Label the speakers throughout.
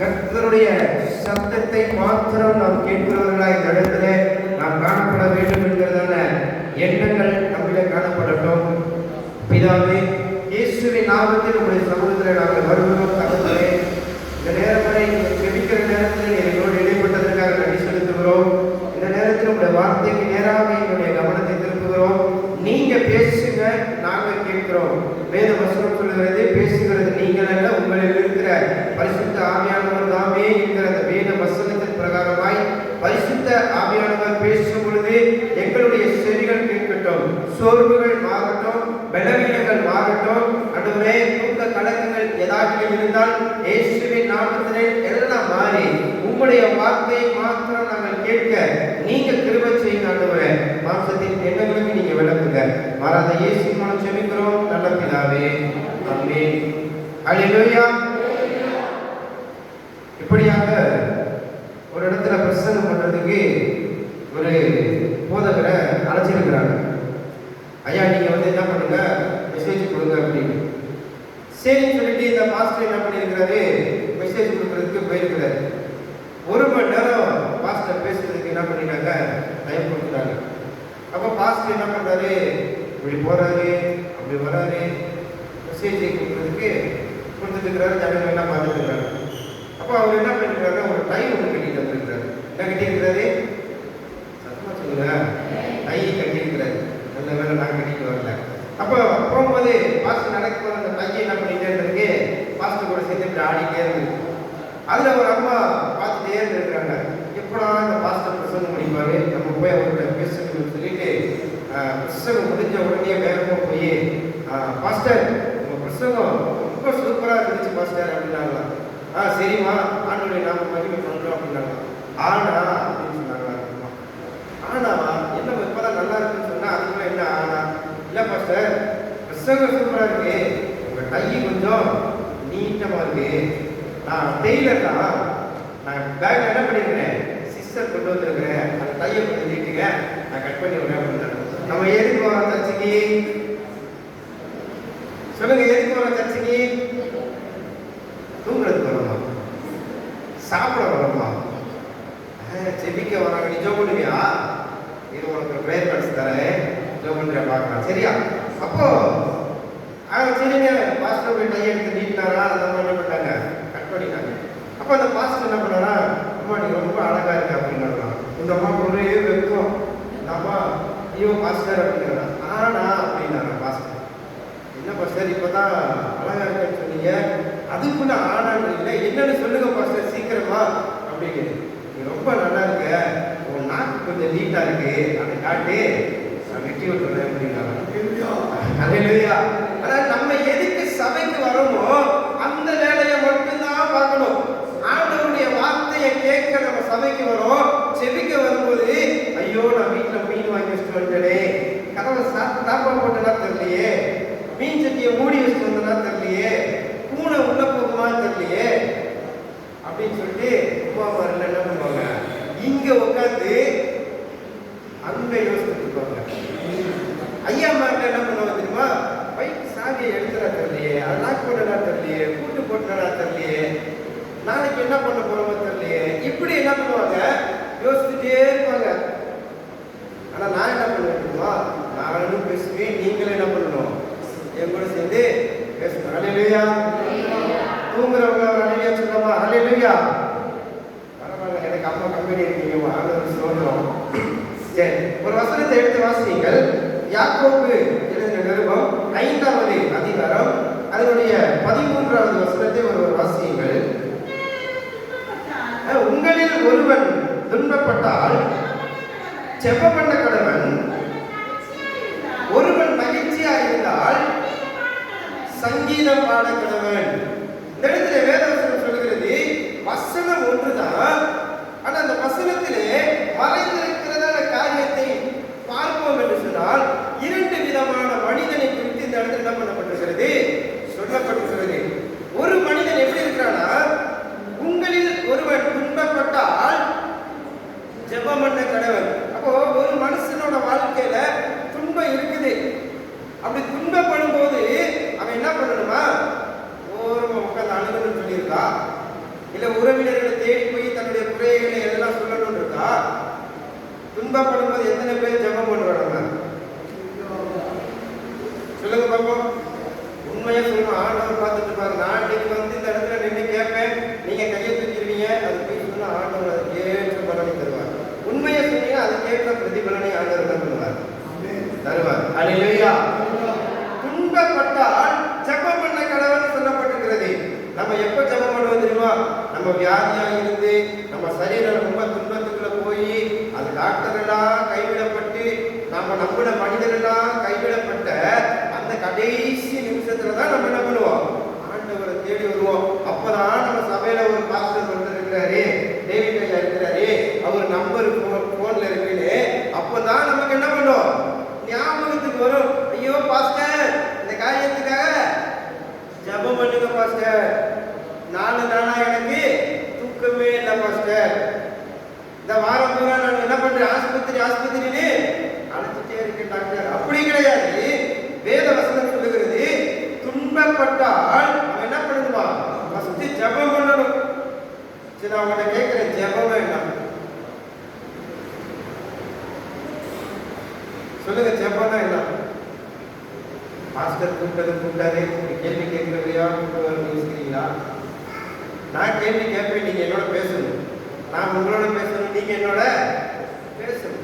Speaker 1: கர்த்தருடைய சத்தத்தை மாத்திரம் நாம் கேட்கிறவர்களாய் இந்த இடத்துல நாம் காணப்பட வேண்டும் என்கிறதான எண்ணங்கள் நம்மிடம் காணப்படட்டும். பிதாவே, இயேசுவின் நாமத்தில் உங்களுடைய சமூகத்தில் நாங்கள் வருகிறோம். தகவலே, இந்த நேரம் வரை ஜெபிக்கிற நேரத்தில் எங்களோடு இடைப்பட்டதற்காக நன்றி செலுத்துகிறோம். இந்த நேரத்தில் உங்களுடைய வார்த்தைக்கு நேராக எங்களுடைய கவனத்தை திருப்புகிறோம். நீங்க பேசுங்க, நாங்கள் கேட்கிறோம். வேத வசனம் சொல்லுகிறது, பேசுகிறது நீங்கள் அல்ல, உங்களில் இருக்கிற பரிசுத்த ஆவியானவர் தாமே என்கிற அந்த வேத வசனத்தின் பிரகாரமாய் பரிசுத்த ஆவியானவர் பேசும் பொழுது எங்களுடைய செவிகள் கேட்கட்டும், சோர்வுகள் மாறட்டும், பலவீனங்கள் மாறட்டும். ஆண்டவரே, தூக்க கலக்கங்கள் ஏதாவது இருந்தால் இயேசுவின் நாமத்திலே எல்லாம் மாறி உங்களுடைய வார்த்தையை மாத்திரம் நாங்கள் கேட்க நீங்க கிருபை செய்யுங்க. ஆண்டவரே, மாம்சத்தின் எண்ணங்களுக்கு நீங்க விளக்குங்க. மாறாத இயேசு மூலம் ஜெபிக்கிறோம் நல்ல பிதாவே, ஆமென். அல்லேலூயா. இப்படியாக ஒரு இடத்துல பிரசங்கம் பண்றதுக்கு ஒரு போதகரை அழைச்சிருக்கிறாங்க. ஐயா, நீங்க என்ன பண்ணுங்க, மெசேஜ் கொடுங்க அப்படின்னு. சரின்னு சொல்லிட்டு இந்த பாஸ்டர் என்ன பண்ணியிருக்கிறாரு, மெசேஜ் கொடுக்கறதுக்கு போயிருக்கிறாரு. 1 மணி நேரம் பாஸ்டர் பேசுறதுக்கு என்ன பண்ணிட்டாங்க, டைம் கொடுக்குறாங்க. அப்போ பாஸ்டர் என்ன பண்றாரு, இப்படி போறாரு, அப்படி வராரு, மெசேஜ் கொடுக்கறதுக்கு கொடுத்துட்டு இருக்கிறாரு. ஜனங்கள் என்ன பார்த்துட்டு இருக்காங்க. அப்போ அவர் என்ன பண்ணிருக்காரு, ஒரு டை ஒன்று கட்டிட்டு வந்துருக்கிறாரு. என்ன கட்டியிருக்கிறாரு, சத்தமா சொல்லுங்க, டை கட்டியிருக்கிறாரு. நல்ல வேலை நான் கட்டிட்டு வரல. அப்போ போகும்போது பாஸ்டர் நடக்கும்போது அந்த டையை என்ன பண்ணிட்டே இருந்திருக்கு, பாஸ்டர் கூட சேர்ந்து இப்படி ஆடிட்டே இருந்திருக்கு. அதுல ஒரு அம்மா பார்த்துட்டே இருந்திருக்கிறாங்க. எப்படா இந்த பாஸ்டர் பிரசங்கம் முடிப்பாரு, நம்ம போய் அவர்கிட்ட பேசணும்னு சொல்லிட்டு பிரசங்கம் முடிஞ்ச உடனே வேகமா போய், பாஸ்டர் உங்க பிரசங்கம் ரொம்ப சூப்பரா இருந்துச்சு பாஸ்டர் அப்படின்னாங்களா. சரிம்மா, ஆண்டவருடைய நாம மகிமை பண்றோம் அப்படின்னாங்க. ஆனா அப்படின்னு சொன்னாங்க. ஆனாவா, என்ன இப்பதான் நல்லா இருக்குன்னு சொன்னா அதுக்குள்ள என்ன ஆனா, இல்ல பாஸ்டர் பிரசங்கம் சூப்பரா இருக்கு, உங்க டை கொஞ்சம் நீட்டமா இருக்கு. நான் டெய்லர் தான், நான் பேக்ல என்ன பண்ணிருக்கிறேன், சிஸ்டர் கொண்டு வந்திருக்கிறேன், அந்த டையை கொஞ்சம் நீட்டுங்க, நான் கட் பண்ணி விடுறேன் அப்படின்னாங்க. நம்ம எதுக்கு வரோம் சர்ச்சைக்கு சொல்லுங்க, எதுக்கு வரோம் சர்ச்சைக்கு? தூங்குறதுக்கு வரமா, சாப்பிட வரமா, செபிக்க வராங்க. நீ ஜோ பண்ணுவியா, இது உனக்கு பிரேயர் கார்ட்ஸ் தரேன், ஜோ பண்றியா பார்க்கலாம், சரியா? அப்போ சரிங்க, பாஸ்டர் போய் டையை எடுத்து நீட்டினாரா, அந்த மாதிரி என்ன பண்ணாங்க, கட் பண்ணிட்டாங்க. அப்போ அந்த பாஸ்டர் என்ன பண்ணாரா, அம்மா நீ ரொம்ப அழகா இருக்க அப்படின்னா. இந்த அம்மா ஒரே வெக்கம், இந்த அம்மா ஐயோ பாஸ்டர் அப்படின்னா. ஆனா அப்படின்னாரா பாஸ்டர், என்ன பாஸ்டர் இப்பதான் அழகா இருக்குன்னு சொன்னீங்க, அதுக்குள்ள ஆனான்னு இல்லை, என்னன்னு சொல்லுங்க பாஸ்டர் சீக்கிரமா அப்படின்னு. நீ ரொம்ப நல்லா இருக்க, உன் நாக்கு கொஞ்சம் நீட்டா இருக்கு, அதை காட்டு, நான் வெட்டி விட்டுறேன் அப்படின்னா. அதாவது நம்ம எதுக்கு சபைக்கு வரோமோ அந்த வேலையை மட்டும்தான் பார்க்கணும். ஆண்டவருடைய வார்த்தையை கேட்க நம்ம சபைக்கு வரோம். செபிக்க வரும்போது ஐயோ நான் வீட்டில் மீன் வாங்கி வச்சுட்டு வந்துட்டேனே, கதவை தாப்பா போட்டனா தெரியலையே, மீன் சட்டியை மூடி வச்சுட்டு வந்தனா தெரியலையே, பூனை உள்ள போகுமா தெரியலையே அப்படின்னு சொல்லிட்டு அம்மா அம்மா என்ன பண்ணுவாங்க, இங்க உட்காந்து அங்க யோசிச்சுட்டு இருப்பாங்க. ஐயா அம்மாட்ட என்ன பண்ணுவாங்க தெரியுமா, பைக்கு சாவியை எடுத்துடா தெரியலையே, அது லாக் பண்ணனா தெரியலையே, கூட்டு போட்டுனா தெரியலையே, நாளைக்கு என்ன பண்ண போறோமோ தெரியலையே, இப்படி என்ன பண்ணுவாங்க, யோசிச்சுட்டே இருப்பாங்க. ஆனா நான் என்ன பண்ணுவேன், நானும் பேசுவேன், நீங்களும் என்ன பண்ணணும், என் கூட சேர்ந்து பேசணும். அல்லேலூயா. தூங்குறவங்க அல்லேலூயா சொல்லமா, அல்லேலூயா. பரவாயில்ல, எனக்கு அம்மா கம்பெனி இருக்கீங்க, ஆண்டவர் சொல்றோம். சரி, ஒரு வசனத்தை எடுத்து வாசிங்கள். யாக்கோபு எழுதின நிருபம் 5வது அதிகாரம் அதனுடைய 13வது வசனத்தை ஒரு வாசியுங்கள். உங்களில் ஒருவன் துன்பப்பட்டால் ஜெபம் பண்ண கடவன், ஒருவன் மகிழ்ச்சியா இருந்தால் சங்கீதம் பாட கடவன். இந்த இடத்துல வேதவசனம் சொல்லுகிறது, வசனம் ஒன்றுதான், ஆனா அந்த வசனத்திலே மறைந்திருக்கிறதான காரியத்தை பார்ப்போம் என்று சொன்னால் 2 விதமான மனிதனை குறித்து இந்த இடத்துல என்ன பண்ணப்பட்டிருக்கிறது, சொல்லப்பட்டிருக்கிறது. ஒரு மனிதன் எப்படி இருக்கிறானா, உங்களில் ஒருவன் துன்பப்பட்டால் ஜெபம் பண்ண கடவன். அப்போ ஒரு மனுஷனோட வாழ்க்கையில துன்பம் இருக்குது. அப்படி துன்பப்படும் போது அவன் என்ன பண்ணணுமா, துன்பப்படும் போது எத்தனை பேர் ஜெபம் பண்ணுவாங்க? சொல்லுங்க பாப்போம். உண்மையா சொல்லணும். ஆண்டவர் பார்த்துட்டு இருப்பாங்க. நான் இன்னைக்கு வந்து இந்த இடத்துல நின்று கேட்பேன், நீங்க கையை தூக்கிடுவீங்க. அது போய் சொன்னா ஆண்டவர் அதுக்கு ஏற்ற பலனை தருவார். உண்மையை சொன்னீங்கன்னா அதுக்கேற்ற பிரதிபலனை ஆண்டவர் என்ன பண்ணுவார்? தருவார். அல்லேலூயா. துன்பப்பட்டால் ஜெபம் பண்ண கடவுள்னு சொல்லப்பட்டிருக்கிறது. நம்ம எப்ப ஜெபம் பண்ணுவோம் தெரியுமா? நம்ம வியாதியா இருந்து நம்ம சரீரம் ரொம்ப துன்பத்துக்குள்ள போய் அது டாக்டர் எல்லாம் கைவிடப்பட்டு நம்ம நம்பின மனிதர் எல்லாம் கைவிடப்பட்ட அந்த கடைசி நிமிஷத்துல தான் நம்ம என்ன பண்ணுவோம்? ஆண்டவரை தேடி வருவோம். அப்பதான் நம்ம சபையில ஒரு பாஸ்டர் ஒருத்தர் இருக்கிறாரு, டேவிட் ஐயா இருக்கிறாரு, அவர் நம்பர் போன்ல இருக்குன்னு அப்பதான் நமக்கு என்ன பண்ணுவோம்? ஞாபகத்துக்கு வரும். ஐயோ பாஸ்டர், இந்த காரியத்துக்காக ஜெபம் பண்ணுங்க பாஸ்டர். 4 நாளா எனக்கு தூக்கமே இல்லை பாஸ்டர். இந்த வாரம் பூரா நான் என்ன பண்றேன்? ஆஸ்பத்திரின்னு அழைச்சிட்டே இருக்கேன் டாக்டர். அப்படி கிடையாது. வேத வசனம் சொல்லுகிறது, துன்பப்பட்டால் அவன் என்ன பண்ணுவா? ஃபர்ஸ்ட் ஜெபம் பண்ணணும். சரி, நான் உங்கள்கிட்ட கேட்கிறேன், ஜெபம் என்ன? சொல்லுங்க, ஜெபம்னா என்ன? பாஸ்டர் கூப்பிட்டாரு, கேள்வி கேட்கிறதையா யோசிக்கிறீங்களா? நான் கேள்வி கேட்பேன், நீங்க என்னோட பேசணும். நான் உங்களோட பேசணும், நீங்க என்னோட பேசணும்.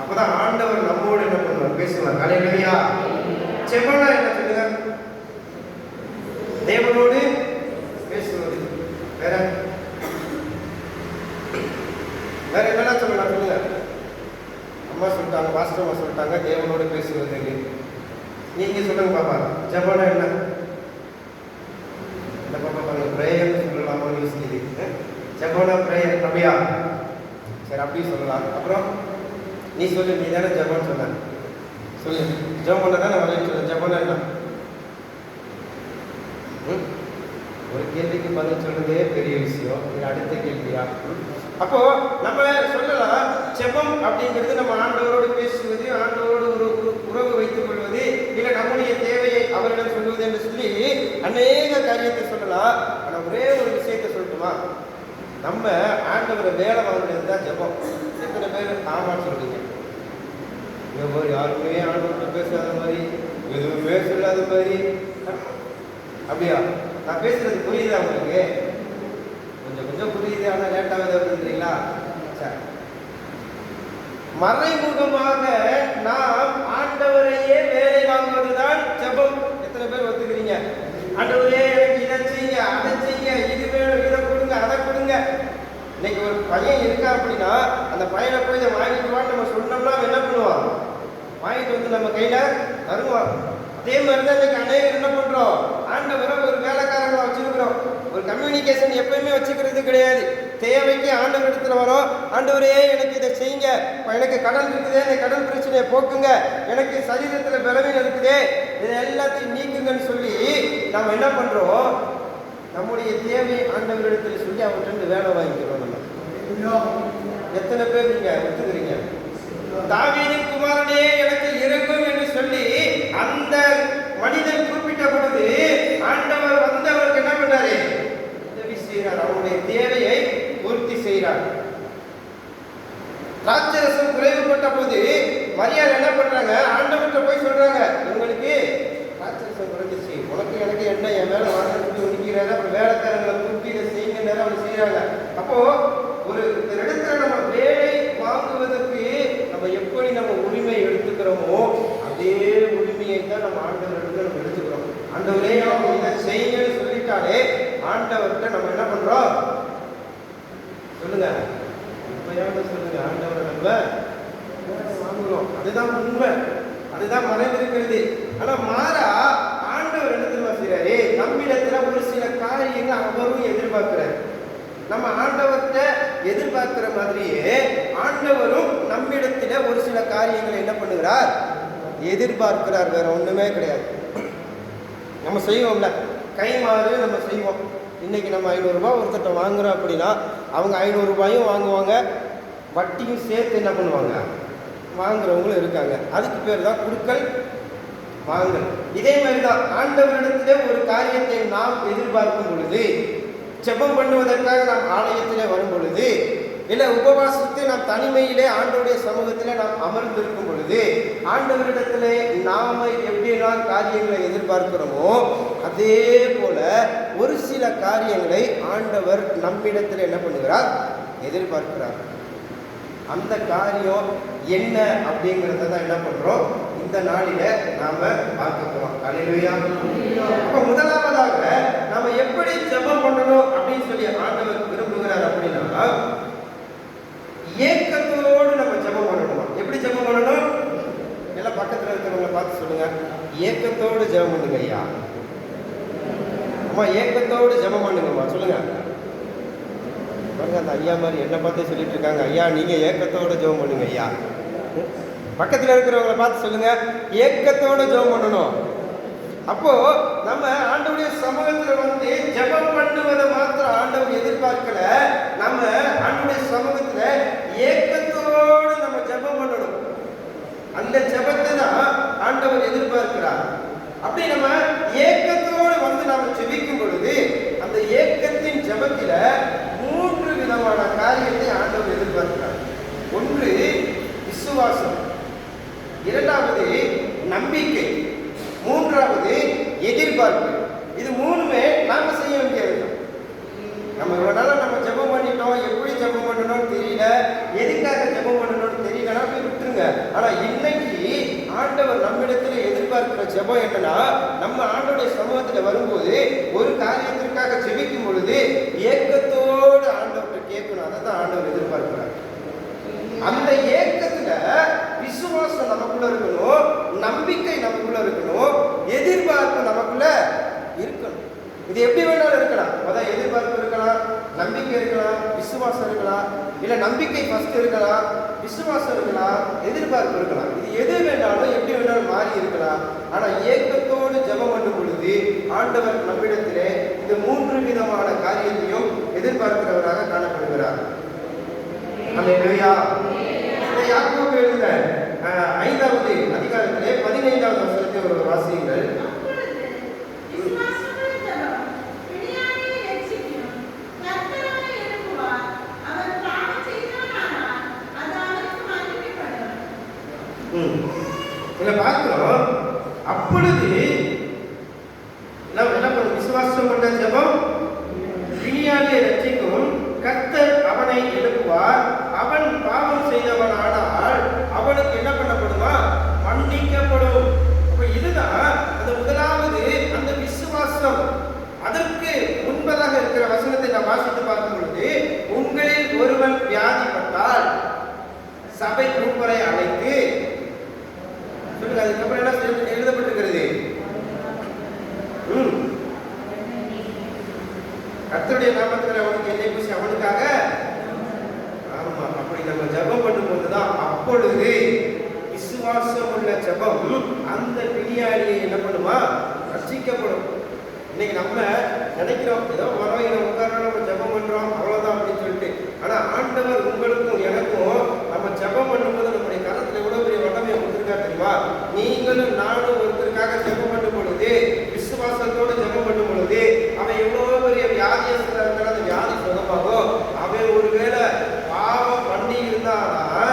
Speaker 1: அப்பதான் ஆண்டவர் நம்மோடு என்ன பண்ணுவார்? பேசுவார். அல்லேலூயா. ஜெபம்னா என்ன சொல்லுங்க? தேவனோடு பேசுவது. வேற என்ன சொல்லலாம்? சொல்லுங்க. அம்மா சொல்லிட்டாங்க, பாஸ்டர் அம்மா சொல்லிட்டாங்க, தேவனோடு பேசுவது. நீங்க சொல்லுங்க பாப்பா, ஜெபம்னா என்ன? இந்த பாப்பா பாருங்க, பிரேயர் சொல்லலாமா யோசிக்குது. ஜெபம்னா பிரேயர் அப்படியா? சரி, அப்படி சொல்லலாம். அப்புறம் நீ சொல்லு, நீ தானே ஜெபம் சொன்ன, சொல்லு. ஜெபம் பண்ண தானே வரேன்னு சொல்லு. ஜெபம்னா என்ன? ஒரு கேள்விக்கு பதில் சொல்றதே பெரிய விஷயம். இது அடுத்த கேள்வியா? அப்போ நம்ம சொல்லலாம், ஜெபம் அப்படிங்கிறது நம்ம ஆண்டவரோடு பேசுவது, ஆண்டவரோடு ஒரு உறவு வைத்துக் கொள்வது, இல்லை நம்முடைய தேவையை அவரிடம் சொல்வது என்று சொல்லி அநேக காரியத்தை சொல்லலாம். ஆனா ஒரே ஒரு விஷயத்தை சொல்லட்டுமா? நம்ம ஆண்டவரை வேலை வாங்குறது தான் ஜெபம். எத்தனை பேர் ஆமான்னு சொல்றீங்க? யாருமே ஆண்டவர்கிட்ட பேசாத மாதிரி, எதுவுமே சொல்லாத மாதிரி. அப்படியா? நான் பேசுறது புரியுதா உங்களுக்கு? கொஞ்சம் புரியுது, ஆனால் லேட்டாக வருதுங்களா? சரி. மறைமுகமாக நாம் ஆண்டவரையே வேலை வாங்குவதுதான் ஜெபம். எத்தனை பேர் ஒத்துக்கிறீங்க? ஆண்டவரே எனக்கு இதை செய்யுங்க, அதை செய்யுங்க, இது வேணும், இதை கொடுங்க, அதை கொடுங்க. இன்னைக்கு ஒரு பையன் இருக்கா அப்படின்னா அந்த பையனை போய் இதை வாங்கிட்டு வான்னு நம்ம சொன்னோம்னா என்ன பண்ணுவான்? வாங்கிட்டு வந்து நம்ம கையில தருவான். அதே மாதிரி தான் இன்னைக்கு அநேகர் என்ன பண்றோம்? ஆண்டவரை ஒரு வேலைக்காரங்களை வச்சிருக்கிறோம். ஒரு கம்யூனிகேஷன் எப்பயுமே வச்சுக்கிறது கிடையாது. தேவைக்கு ஆண்டவர் இடத்துல வரோம், ஆண்டவரே எனக்கு இதை செய்யுங்க, எனக்கு கடன் இருக்குதே, இந்த கடன் பிரச்சனையை போக்குங்க, எனக்கு சரீரத்துல பலவீனம் இருக்குதே, இதை எல்லாத்தையும் நீக்குங்கன்னு சொல்லி நம்ம என்ன பண்றோம்? நம்முடைய தேவை ஆண்டவர் இடத்துல சொல்லி அவர்கிட்ட வேலை வாங்கிக்கிறோம். நம்ம எத்தனை பேர் நீங்க ஒத்துக்கிறீங்க? தாவீதின் குமாரனே எனக்கு இறங்கும் என்று சொல்லி அந்த மனிதன் குறிப்பிட்ட பொழுது ஆண்டவர் வந்து அவருக்கு என்ன பண்ணாரு? உதவி செய்கிறார், அவருடைய தேவையை பூர்த்தி செய்கிறார். திராட்சரசம் குறைவுபட்ட போது மரியாள் என்ன பண்றாங்க? ஆண்டவர்கிட்ட போய் சொல்றாங்க, உங்களுக்கு திராட்சரசம் குறைஞ்சிச்சு, உனக்கு எனக்கு என்ன என் மேல வாங்கி ஒதுக்கிறாரு. அப்புறம் வேலைக்காரங்களை கூப்பி இதை செய்யுங்க அவர் செய்யறாங்க. அப்போ ஒரு இடத்துல நம்ம வேலை வாங்குவதற்கு நம்ம எப்படி நம்ம உரிமை எடுத்துக்கிறோமோ அதே உரிமையை தான் நம்ம ஆண்டவர்கிட்ட நம்ம எடுத்துக்கிறோம். ஆண்டவரே இதை செய்யுங்கன்னு சொல்லிட்டாலே ஆண்டவர்கிட்ட நம்ம என்ன பண்றோம்? சொல்லுங்க, உண்மையாக சொல்லுங்க. ஆண்டவரை நம்ம வாங்குறோம், அதுதான் உண்மை, அதுதான் மறைந்திருக்கிறது. ஆனா மாறா ஆண்டவர் இடத்துல செய்யறாரு, நம்மிடத்துல ஒரு சில காரியங்கள் அவரும் எதிர்பார்க்கிறார். நம்ம ஆண்டவர்கிட்ட எதிர்பார்க்கிற மாதிரியே ஆண்டவரும் நம்மிடத்துல ஒரு சில காரியங்களை என்ன பண்ணுகிறார்? எதிர்பார்க்கிறார். வேற ஒண்ணுமே கிடையாது. நம்ம செய்வோம்ல, கைமாறு நம்ம செய்வோம். இன்னைக்கு நம்ம 500 ரூபாய் ஒருத்தட்ட வாங்குறோம் அப்படின்னா அவங்க 500 ரூபாயும் வாங்குவாங்க, வட்டியும் சேர்த்து என்ன பண்ணுவாங்க? வாங்குறவங்களும் இருக்காங்க. அதுக்கு பேர் தான் குடுக்கல் வாங்கல். இதே மாதிரி தான் ஆண்டவரிடத்திலே ஒரு காரியத்தை நாம் எதிர்பார்க்கும் பொழுது, ஜெபம் பண்ணுவதற்காக நாம் ஆலயத்திலே வரும் பொழுது இல்லை உபவாசித்து நாம் தனிமையிலே ஆண்டவருடைய சமூகத்தில் நாம் அமர்ந்திருக்கும் பொழுது ஆண்டவரிடத்துல நாம எப்படியெல்லாம் காரியங்களை எதிர்பார்க்கிறோமோ அதே போல ஒரு சில காரியங்களை ஆண்டவர் நம்மிடத்தில் என்ன பண்ணுகிறார், எதிர்பார்க்கிறார். அந்த காரியம் என்ன அப்படிங்கிறத தான் என்ன பண்றோம் இந்த நாளில நாம பார்க்க போறோம். அல்லேலூயா. அப்ப முதலாவதாக நாம எப்படி ஜெபம் பண்ணணும் அப்படின்னு சொல்லி ஆண்டவர் விரும்புகிறார் அப்படின்னா, ஏக்கத்தோடு நம்ம ஜெபம் பண்ணணுமா. எப்படி ஜெபம் பண்ணணும்? எல்லாம் பக்கத்துல இருக்கிறவங்களை பார்த்து சொல்லுங்க, ஏக்கத்தோடு ஜெபம் பண்ணுங்க ஐயா. அம்மா ஏக்கத்தோடு ஜெபம் பண்ணுங்கம்மா, சொல்லுங்க. அந்த ஐயா மாதிரி என்ன பார்த்து சொல்லிட்டு இருக்காங்க, ஐயா நீங்க ஏக்கத்தோட ஜெபம் பண்ணுங்க ஐயா. பக்கத்தில் இருக்கிறவங்களை பார்த்து சொல்லுங்க, ஏக்கத்தோட ஜெபம் பண்ணணும். அப்போ நம்ம ஆண்டவருடைய சமூகத்தில் வந்து ஜெபம் பண்ணுவதை மாத்திரம் ஆண்டவர் எதிர்பார்க்கல, நம்ம ஆண்டவருடைய சமூகத்துல ஏக்கத்தோடு நம்ம ஜெபம் பண்ணணும். அந்த ஜெபத்தை தான் ஆண்டவர் எதிர்பார்க்கிறார். அப்படி நம்ம ஏக்கத்தோடு வந்து நாம ஜெபிக்கும் பொழுது அந்த ஏக்கத்தின் ஜெபத்தில 3 விதமான காரியத்தை ஆண்டவர் எதிர்பார்க்கிறார். ஒன்று விசுவாசம், இரண்டாவது நம்பிக்கை, மூன்றாவது எதிர்பார்ப்பு. இது மூணுமே நாம செய்ய வேண்டியது. நம்ம இவ்வளவு நாளா நம்ம ஜெபம் பண்ணிட்டோம், எப்படி ஜெபம் பண்ணணும்னு தெரியல, எதுக்காக ஜெபம் பண்ணணும்னு தெரியலன்னா போய் விட்டுருங்க. ஆனா இன்னைக்கு ஆண்டவர் நம்மிடத்துல எதிர்பார்க்கிற ஜெபம் என்னன்னா, நம்ம ஆண்டவருடைய சமூகத்துல வரும்போது ஒரு காரியத்திற்காக ஜெபிக்கும் பொழுது ஏக்கத்தோடு ஆண்டவர்கிட்ட கேட்கணும். அதை தான் ஆண்டவர் எதிர்பார்க்கிறார். அந்த ஏக்கத்துல விசுவாசம் நமக்குள்ள இருக்கணும், நம்பிக்கை நமக்குள்ள இருக்கணும், எதிர்பார்ப்பு நமக்குள்ள இருக்கணும். இது எப்படி வேணாலும் இருக்கலாம். அதான் எதிர்பார்ப்பு இருக்கலாம், நம்பிக்கை இருக்கலாம், விசுவாசம் இருக்கலாம், இல்லை நம்பிக்கை ஃபர்ஸ்ட் இருக்கலாம், விசுவாசம் இருக்கலாம், எதிர்பார்ப்பு இருக்கலாம். இது எது வேணாலும் எப்படி வேணாலும் மாறி இருக்கலாம். ஆனா ஏக்கத்தோடு ஜெபம் பண்ணும் பொழுது ஆண்டவர் நம்மிடத்திலே இந்த 3 விதமான காரியத்தையும் எதிர்பார்க்கிறவராக காணப்படுகிறார். அல்லேலூயா. யாக்கோபு எழுதின 5வது அதிகாரத்திலே 15வது வசனத்தை ஒரு வாசியுங்கள். பார்க்கிறோம். அப்பொழுது என்ன பண்ணும்? விசுவாசம் கொண்ட ஜெபம் பிணியாளியை ரட்சிக்கும், கர்த்தர் அவனை எழுப்புவார், அவன் பாவம் செய்தவனானால் அவனுக்கு என்ன பண்ணப்படுமா? மன்னிக்கப்படும். அப்ப இதுதான் அந்த முதலாவது அந்த விசுவாசம். அதற்கு முன்பதாக இருக்கிற வசனத்தை நான் வாசித்து பார்க்கும் பொழுது, உங்களில் ஒருவன் வியாதிப்பட்டால் சபை மூப்பரை அழைத்து சொல்லுங்க. அதுக்கப்புறம் என்ன எழுதப்பட்டிருக்கிறது? கர்த்தருடைய நாமத்தில் அவனுக்கு எண்ணெய் பூசி அவனுக்காக. ஆமா, அப்படி நம்ம ஜெபம் பண்ணும்போதுதான் அப்பொழுது விசுவாசம் உள்ள ஜெபம் அந்த பிணியாளியை என்ன பண்ணுமா? ரட்சிக்கப்படும். இன்னைக்கு நம்ம நினைக்கிறோம் ஏதோ வரவையில உட்காரோம், நம்ம ஜெபம் பண்றோம் அவ்வளவுதான் அப்படின்னு சொல்லிட்டு. ஆனா ஆண்டவர் உங்களுக்கும் எனக்கும் நம்ம ஜெபம் பண்ணும்போது நம்முடைய கரத்துல எவ்வளவு பெரிய வல்லமையை கொடுத்திருக்கா தெரியுமா? நீங்களும் நானும் ஒருத்தருக்காக ஜெபம் பண்ணும் பொழுது, விசுவாசத்தோடு ஜெபம் பண்ணும் பொழுது, அவன் எவ்வளவு பெரிய வியாதியஸ்தா இருந்தாலும் அந்த வியாதி சுகமாகும். அவன் ஒருவேளை பாவம் பண்ணி இருந்தானா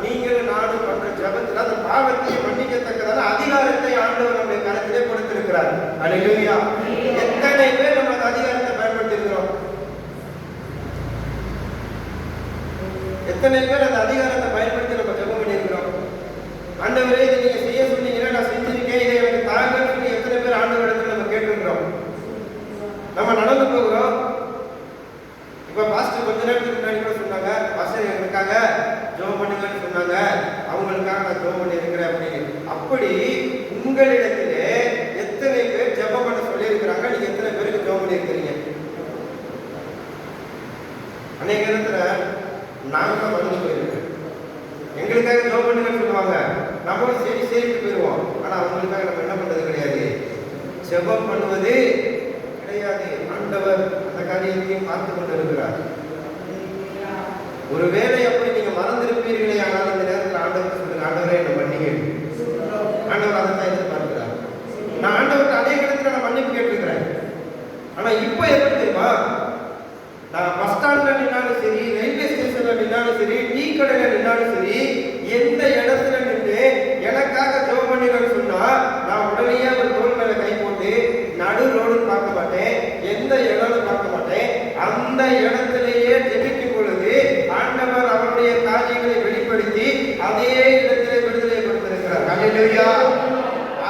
Speaker 1: நீங்களும் நானும் பண்ற ஜெபத்துல அந்த பாவத்தை மன்னிக்கத்தக்கதான அதிகாரத்தை ஆண்டவர் நம்முடைய கரத்திலே கொடுத்திருக்கிறார். அல்லேலூயா. எத்தனை பேர் நம்ம அந்த அதிகாரத்தை பயன்படுத்தி இருக்கிறோம்? எத்தனை பேர் அந்த அதிகாரத்தை பயன்படுத்தி நம்ம ஜெபம் பண்ணியிருக்கிறோம்? ஆண்டவரே இதை நீங்க செய்ய சொன்னீங்கன்னா நான் செஞ்சிருக்கேன், இதை எனக்கு தாங்கன்னு சொல்லி எத்தனை பேர் ஆண்டவரிடத்துல நம்ம கேட்டுருக்கிறோம்? நம்ம நடந்து போகிறோம். இப்ப பாஸ்டர் கொஞ்ச நேரத்துக்கு முன்னாடி கூட சொன்னாங்க, பாஸ்டர் எங்களுக்காக ஜெபம் பண்ணுங்கன்னு சொன்னாங்க, அவங்களுக்காக நான் ஜெபம் பண்ணி இருக்கிறேன் அப்படின்னு. அப்படி உங்களிடத்திலே எத்தனை பேர் ஜெபம் பண்ண சொல்லி இருக்கிறாங்க? நீங்க எத்தனை பேருக்கு ஜெபம் பண்ணி இருக்கிறீங்க? அநேக இடத்துல நாங்க தான் மறந்து போயிருக்கோம். எங்களுக்காக ஜெபம் பண்ணுங்கன்னு சொல்லுவாங்க, நம்மளும் சரி சரிட்டு போயிடுவோம். ஆனா அவங்களுக்காக நம்ம என்ன பண்றது கிடையாது, ஜெபம் பண்ணுவது கிடையாது. ஆண்டவர் அந்த காரியத்தையும் பார்த்து கொண்டு இருக்கிறார். ஒருவேளை அப்படி நீங்க மறந்திருப்பீர்களே, ஆனால் இந்த நேரத்தில் ஆண்டவர் சொல்லுங்க, ஆண்டவரே என்ன மன்னிங்க. ஆண்டவர் அதை தான் எதிர்பார்க்கிறார். நான் ஆண்டவருக்கு அநேக இடத்துல நான் மன்னிப்பு கேட்டிருக்கிறேன். ஆனா இப்ப எப்படி தெரியுமா, நான் பஸ் ஸ்டாண்ட்ல நின்னாலும் சரி, ரயில்வே ஸ்டேஷன்ல சரி, டீ கடையில நின்னாலும் சரி, எந்த இடத்துல நின்று எனக்காக ஜெபம் பண்ணுங்கன்னு சொன்னா நான் உடனே ஒரு தோள் மேல கை போட்டு நடு ரோடு பார்க்க மாட்டேன், எந்த இடம்னு பார்க்க மாட்டேன். அந்த இடத்திலேயே ஜெபிக்கும் பொழுது ஆண்டவர் அவருடைய காரியங்களை வெளிப்படுத்தி அதே இடத்திலே விடுதலை கொடுத்திருக்கிறார். அல்லேலூயா.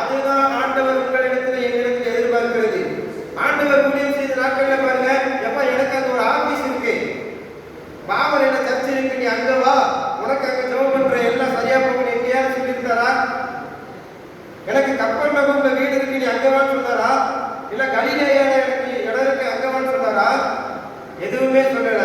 Speaker 1: அதுதான் ஆண்டவர் உங்களிடத்தில் எங்களிடத்தில் எதிர்பார்க்கிறது. ஆண்டவர் ஊழியம் செய்த நாட்கள்ல பாருங்க, எப்ப எனக்கு அங்க ஒரு ஆபீஸ் இருக்கு, பாவர் என்ன சர்ச் இருக்கு, நீ அங்க வா, உனக்கு அங்க ஜெபம் பண்ற எல்லாம் சரியா போகும் எங்கேயாவது சொல்லியிருந்தாரா? எனக்கு கப்பல் நகர்ல வீடு இருக்கு, நீ அங்க வான்னு சொன்னாரா? இல்ல கலிலேயால எனக்கு இடம் இருக்கு அங்க வான்னு சொன்னாரா? எதுவுமே சொல்லல.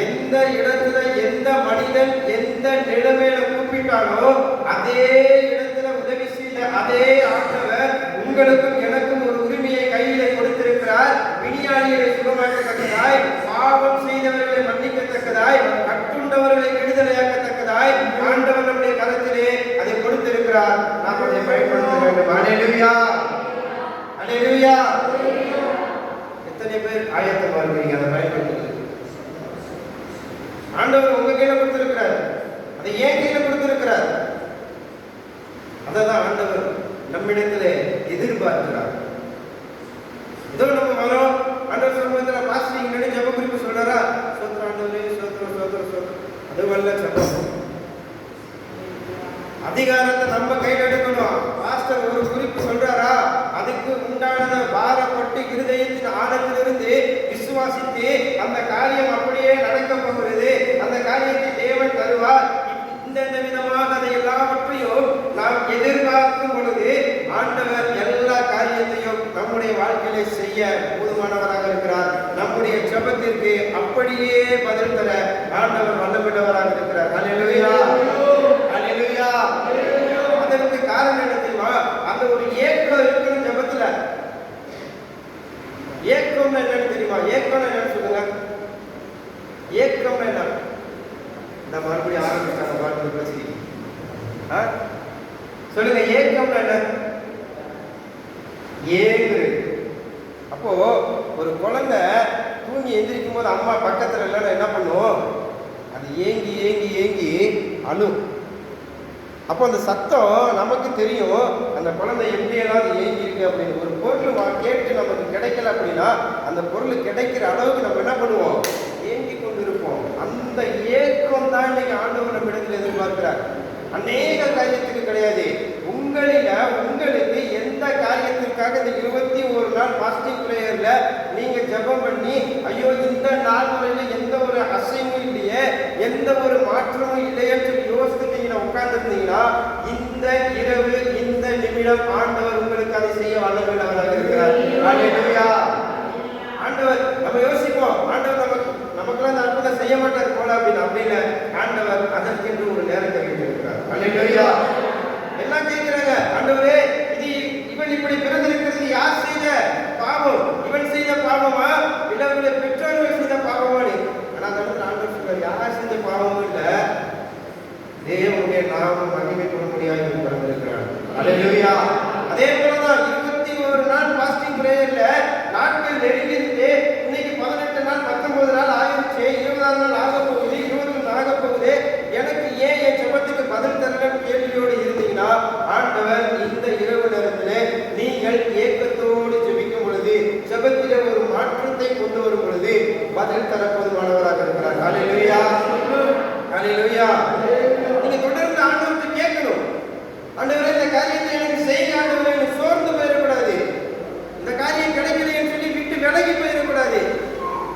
Speaker 1: எந்த இடத்துல எந்த மனிதன் எந்த நிலைமையில கூப்பிட்டாலோ அதே இடத்துல உதவி செய்த அதே ஆண்டவர் உங்களுக்கும் எனக்கும் ஒரு உரிமையை கையிலே கொடுத்திருக்கிறார். விஞ்ஞானிகளை சுகமாக்கத்தக்கதாய், பாவம் செய்தவர்களை மன்னிக்கத்தக்கதாய், கட்டுண்டவர்களை விடுதலையாக்கத்தக்கதாய் ஆண்டவர் நம்முடைய கரத்திலே அதை கொடுத்திருக்கிறார். நாம் அதை பயன்படுத்த வேண்டும். அல்லேலூயா, அல்லேலூயா. எத்தனை பேர் ஆயத்தமா இருக்கிறீங்க அதை பயன்படுத்துறது? ஆண்டவர் உங்க கையில கொடுத்திருக்கிறார், அதை ஏன் கையில கொடுத்திருக்கிறார்? அதான் ஆண்டவர் நம்மிடத்திலே எதிர்பார்க்கிறார். இதோ நம்ம வரோம், ஆண்டவர் சமூகத்தில் பாஸ்டிங் நினைச்சு ஜெப குறிப்பு சொல்றாரா? சோத்திரம் ஆண்டவரே, சோத்திரம் சோத்திரம் சோத்திரம். அது வல்ல சத்தம். அதிகாரத்தை நம்ம கையில் எடுக்கணும். பாஸ்டர் ஒரு குறிப்பு சொல்றாரா, அதுக்கு உண்டானத பாரப்பட்டு இருதயத்தின் ஆழத்திலிருந்து விசுவாசித்து அந்த காரியம் அப்படியே நடக்க போகிறது. அந்த காரியத்தை தேவன் தருவார். இந்த விதமாக அதை எல்லாவற்றையும் நாம் எதிர்பார்க்கும் பொழுது ஆண்டவர் எல்லா காரியத்தையும் நம்முடைய வாழ்க்கையில செய்ய போதுமானவராக இருக்கிறார். நம்முடைய ஜெபத்திற்கு அப்படியே பதில் தர ஆண்டவர் வல்லமிட்டவராக இருக்கிறார். அல்லேலூயா, அல்லேலூயா. அதற்கு காரணம் என்ன தெரியுமா? அந்த ஒரு ஏக்கம் இருக்கணும் ஜெபத்துல. ஏக்கம்னா என்னன்னு தெரியுமா? ஏக்கம்னா என்னன்னு சொல்லுங்க. ஏக்கம்னா என்ன? இந்த மறுபடியும் ஆரம்பிச்சாங்க பாட்டு பேசி சொல்லுங்க. ஏக்கம்னா என்ன? ஏங்கு. அப்போ ஒரு குழந்தை தூங்கி எந்திரிக்கும் போது அம்மா பக்கத்துல இல்லைன்னா என்ன பண்ணும்? அது ஏங்கி ஏங்கி ஏங்கி அழும். அப்போ அந்த சத்தம் நமக்கு தெரியும், அந்த குழந்தை எப்படியெல்லாம் ஏங்கி இருக்கு அப்படின்னு. ஒரு பொருள் கேட்டு நமக்கு கிடைக்கல அப்படின்னா அந்த பொருள் கிடைக்கிற அளவுக்கு நம்ம என்ன பண்ணுவோம்? ஏங்கி கொண்டு இருப்போம். அந்த ஏக்கம் தான் இன்னைக்கு ஆண்டவர் நம்ம இடத்துல எதிர்பார்க்கிறார். அநேக காரியத்துக்கு கிடையாது. உங்களுக்கு எந்த காரியத்திற்காக இந்த 21 நாள் பாஸ்டிங் பிரேயர்ல நீங்க ஜெபம் பண்ணி ஐயோ இந்த நாள் வரையில எந்த ஒரு அசைவும் இல்லையே, எந்த ஒரு மாற்றமும் இல்லையே சொல்லி யோசிச்சுட்டு நீங்க உட்கார்ந்துருந்தீங்கன்னா இந்த இரவு இந்த நிமிடம் ஆண்டவர் உங்களுக்கு அதை செய்ய வல்லமையுள்ளவராக இருக்கிறார். அல்லேலூயா. ஆண்டவர் நம்ம யோசிப்போம், ஆண்டவர் நமக்கெல்லாம் அந்த அற்புதம் செய்ய மாட்டார் போல அப்படின்னு. அப்படின்னு ஆண்டவர் அதற்கென்று ஒரு நேரத்தை வைத்திருக்கிறார். அல்லேலூயா. எல்லாம் கேட்கிறாங்க, ஆண்டவரே இது இவன் இப்படி பிறந்திருக்கிறது யார் செய்த பாவம்? இவன் செய்த பாவமா இல்ல அவருடைய பெற்றோர்கள் செய்த பாவமானு? ஆனா அந்த இடத்துல ஆண்டவர் சொல்றார், யார் செய்த பாவமும் இல்ல, தேவனுடைய நாமம் மகிமை கொள்ள முடியாது பிறந்திருக்கிறார். அல்லேலூயா. அதே போலதான் 21 நாள் பாஸ்டிங் பிரேயர்ல நாட்கள் நெருங்கிட்டு இன்னைக்கு 18 நாள் 19 நாள் ஆயிடுச்சு, 20ஆம் நாள் ஆக போகுது, 21 ஆக போகுது. எனக்கு ஏன் என் ஜெபத்துக்கு பதில் தரலன்னு கேள்வியோடு இருந்தீங்கன்னா ஆண்டவர் இந்த இரவு நேரத்திலே நீங்கள் ஏக்கத்தோடு ஜெபிக்கும் பொழுது, ஜெபத்திலே ஒரு மாற்றத்தை கொண்டு வரும் பொழுது பதில் தர போதுமானவராக இருக்கிறார். அல்லேலூயா, அல்லேலூயா. நீங்க தொடர்ந்து ஆண்டவர்கிட்ட கேட்கணும், ஆண்டவரே இந்த காரியத்தை எனக்கு செய்ய, ஆண்டவரே எனக்கு சோர்ந்து போயிடக்கூடாது, இந்த காரியம் கிடைக்கலைன்னு சொல்லி விட்டு விலகி போயிடக்கூடாது.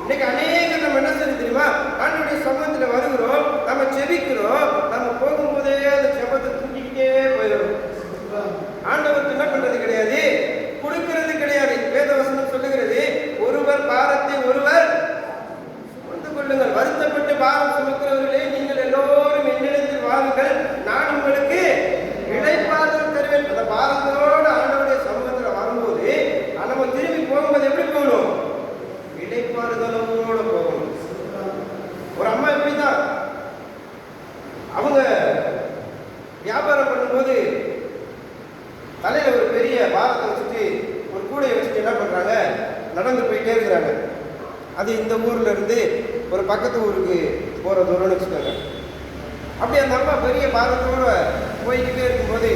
Speaker 1: இன்னைக்கு அநேகம் நம்ம என்ன செய்ய தெரியுமா? ஆண்டவருடைய சமூகத்துல வருகிறோம், நம்ம ஜெபிக்கிறோம், நம்ம போகும்போதே அந்த ஜெபத்தை தூக்கிக்கிட்டே போயிடும். ஆண்டவருக்கு என்ன பண்றது கிடையாது, கொடுக்கிறது கிடையாது. வேதவசனம் சொல்லுகிறது, ஒருவர் பாரத்தை ஒருவர் சுமந்து கொள்ளுங்கள், வருத்தப்பட்டு பாரம் சுமக்கிறவர்களே நீங்கள் எல்லோரும் என்னிடத்தில் வாருங்கள், நான் உங்களுக்கு இளைப்பாறுதல் தருவேன். அந்த பாரத்தோடு ஆண்டவருடைய சமூகத்துல வரும்போது நம்ம திரும்பி போகும்போது எப்படி போகணும்? இளைப்பாறுதலோடு போகணும். ஒரு அம்மா எப்படிதான் அவங்க வியாபாரம் பண்ணும்போது தலையில ஒரு பெரிய பாரத்தை வச்சுட்டு ஒரு கூடையை வச்சுட்டு என்ன பண்றாங்க, நடந்து போயிட்டே இருக்கிறாங்க. அது இந்த ஊர்ல இருந்து ஒரு பக்கத்து ஊருக்கு போற தூரம்னு வச்சுக்கோங்க. அப்படி அந்த அம்மா பெரிய பாரத்தோடு போய்கிட்டே இருக்கும்போது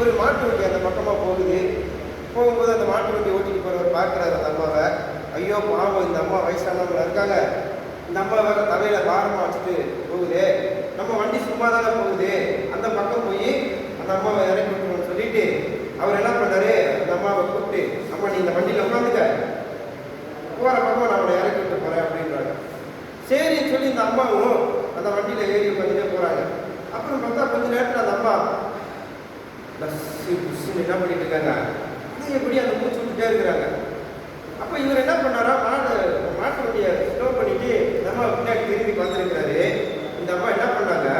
Speaker 1: ஒரு மாட்டு வண்டி அந்த பக்கமாக போகும்போது அந்த மாட்டு வண்டி ஓட்டிட்டு போகிறவர் பார்க்குறாரு அந்த அம்மாவை. ஐயோ பாவம், இந்த அம்மா வயசானவங்க இருக்காங்க, இந்த அம்மா வேற தலையில் பாரமாக வச்சுட்டு போகுது, நம்ம வண்டி சும்மா தானே போகுது, அந்த பக்கம் போய் அந்த அம்மாவை இறக்கி விட்டுருவோம்னு சொல்லிட்டு அவர் என்ன பண்ணாரு, அந்த அம்மாவை கூப்பிட்டு, அம்மா நீ இந்த வண்டியில் உட்காந்துக்க, போகிற பக்கம் நான் அவனை இறக்கி விட்டு போகிறேன் அப்படின்றாங்க. சரின்னு சொல்லி இந்த அம்மாவும் அந்த வண்டியில் ஏறி உட்காந்துட்டே போகிறாங்க. அப்புறம் பார்த்தா கொஞ்சம் நேரத்தில் அந்த அம்மா என்ன பண்ணிட்டு இருக்காங்க, அது எப்படி அந்த மூச்சு விட்டுட்டே இருக்கிறாங்க. அப்போ இவர் என்ன பண்ணாரா, மாட்டு வண்டியை ஸ்லோ பண்ணிட்டு இந்த அம்மா பின்னாடி திரும்பி வந்துருக்கிறாரு. இந்த அம்மா என்ன பண்ணாங்க,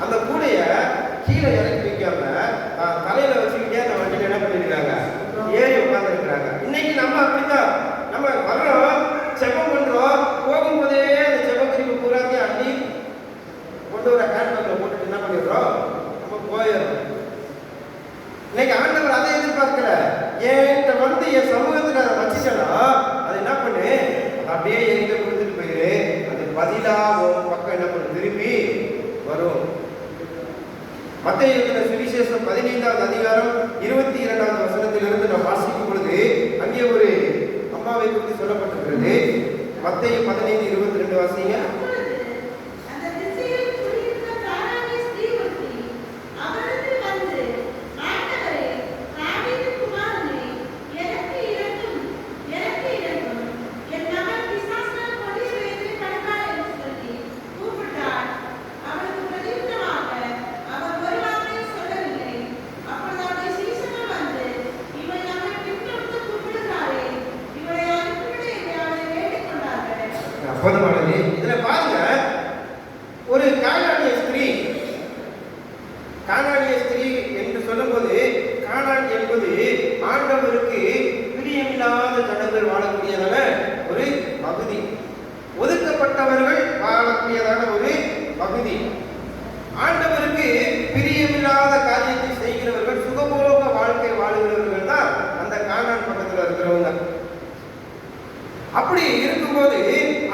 Speaker 1: அந்த கூடையை கீழே இறக்கி வைக்காம தலையில வச்சுக்கிட்டே அந்த வண்டியில் என்ன பண்ணிருக்காங்க, ஏறி உட்கார்ந்து இருக்கிறாங்க. இன்னைக்கு நம்ம அப்படித்தான், நம்ம வர்றோம், செபம் பண்றோம், போகும்போதே அந்த செபக்கறிப்பு பூராத்தையும் அள்ளி கொண்டு வர ஹேண்ட்பேக்ல போட்டுட்டு என்ன பண்ணிடுறோம், நம்ம போயிடுறோம். இன்னைக்கு ஆண்டவர் அதை எதிர்பார்க்கல, என்கிட்ட வந்து என் சமூகத்தில் அதை வச்சுட்டா அது என்ன பண்ணு, அப்படியே எங்க கொடுத்துட்டு போயிரு, அது பதிலா உன் பக்கம் என்ன பண்ணு திரும்பி வரும். மத்தேயு எழுதின சுவிசேஷம் 15வது அதிகாரம் 22வது வசனத்திலிருந்து நாம் வாசிக்கும் பொழுது அங்கே ஒரு அம்மாவை குறித்து சொல்லப்பட்டிருக்கிறது. மத்தேயு 15:22 வாசிங்க. போதுமானது. இதுல பாருங்க, ஒரு கானானிய ஸ்திரீ என்று சொல்லும்போது, கானான் என்பது ஆண்டவருக்கு பிரியமில்லாத ஜனங்கள் வாழக்கூடியதான ஒரு பகுதி, ஒதுக்கப்பட்டவர்கள் வாழக்கூடியதான ஒரு பகுதி. ஆண்டவருக்கு பிரியமில்லாத காரியத்தை செய்கிறவர்கள், சுகபோக வாழ்க்கை வாழுகிறவர்கள் தான் அந்த கானான் பக்கத்தில் இருக்கிறவங்க. அப்படி இருக்கும்போது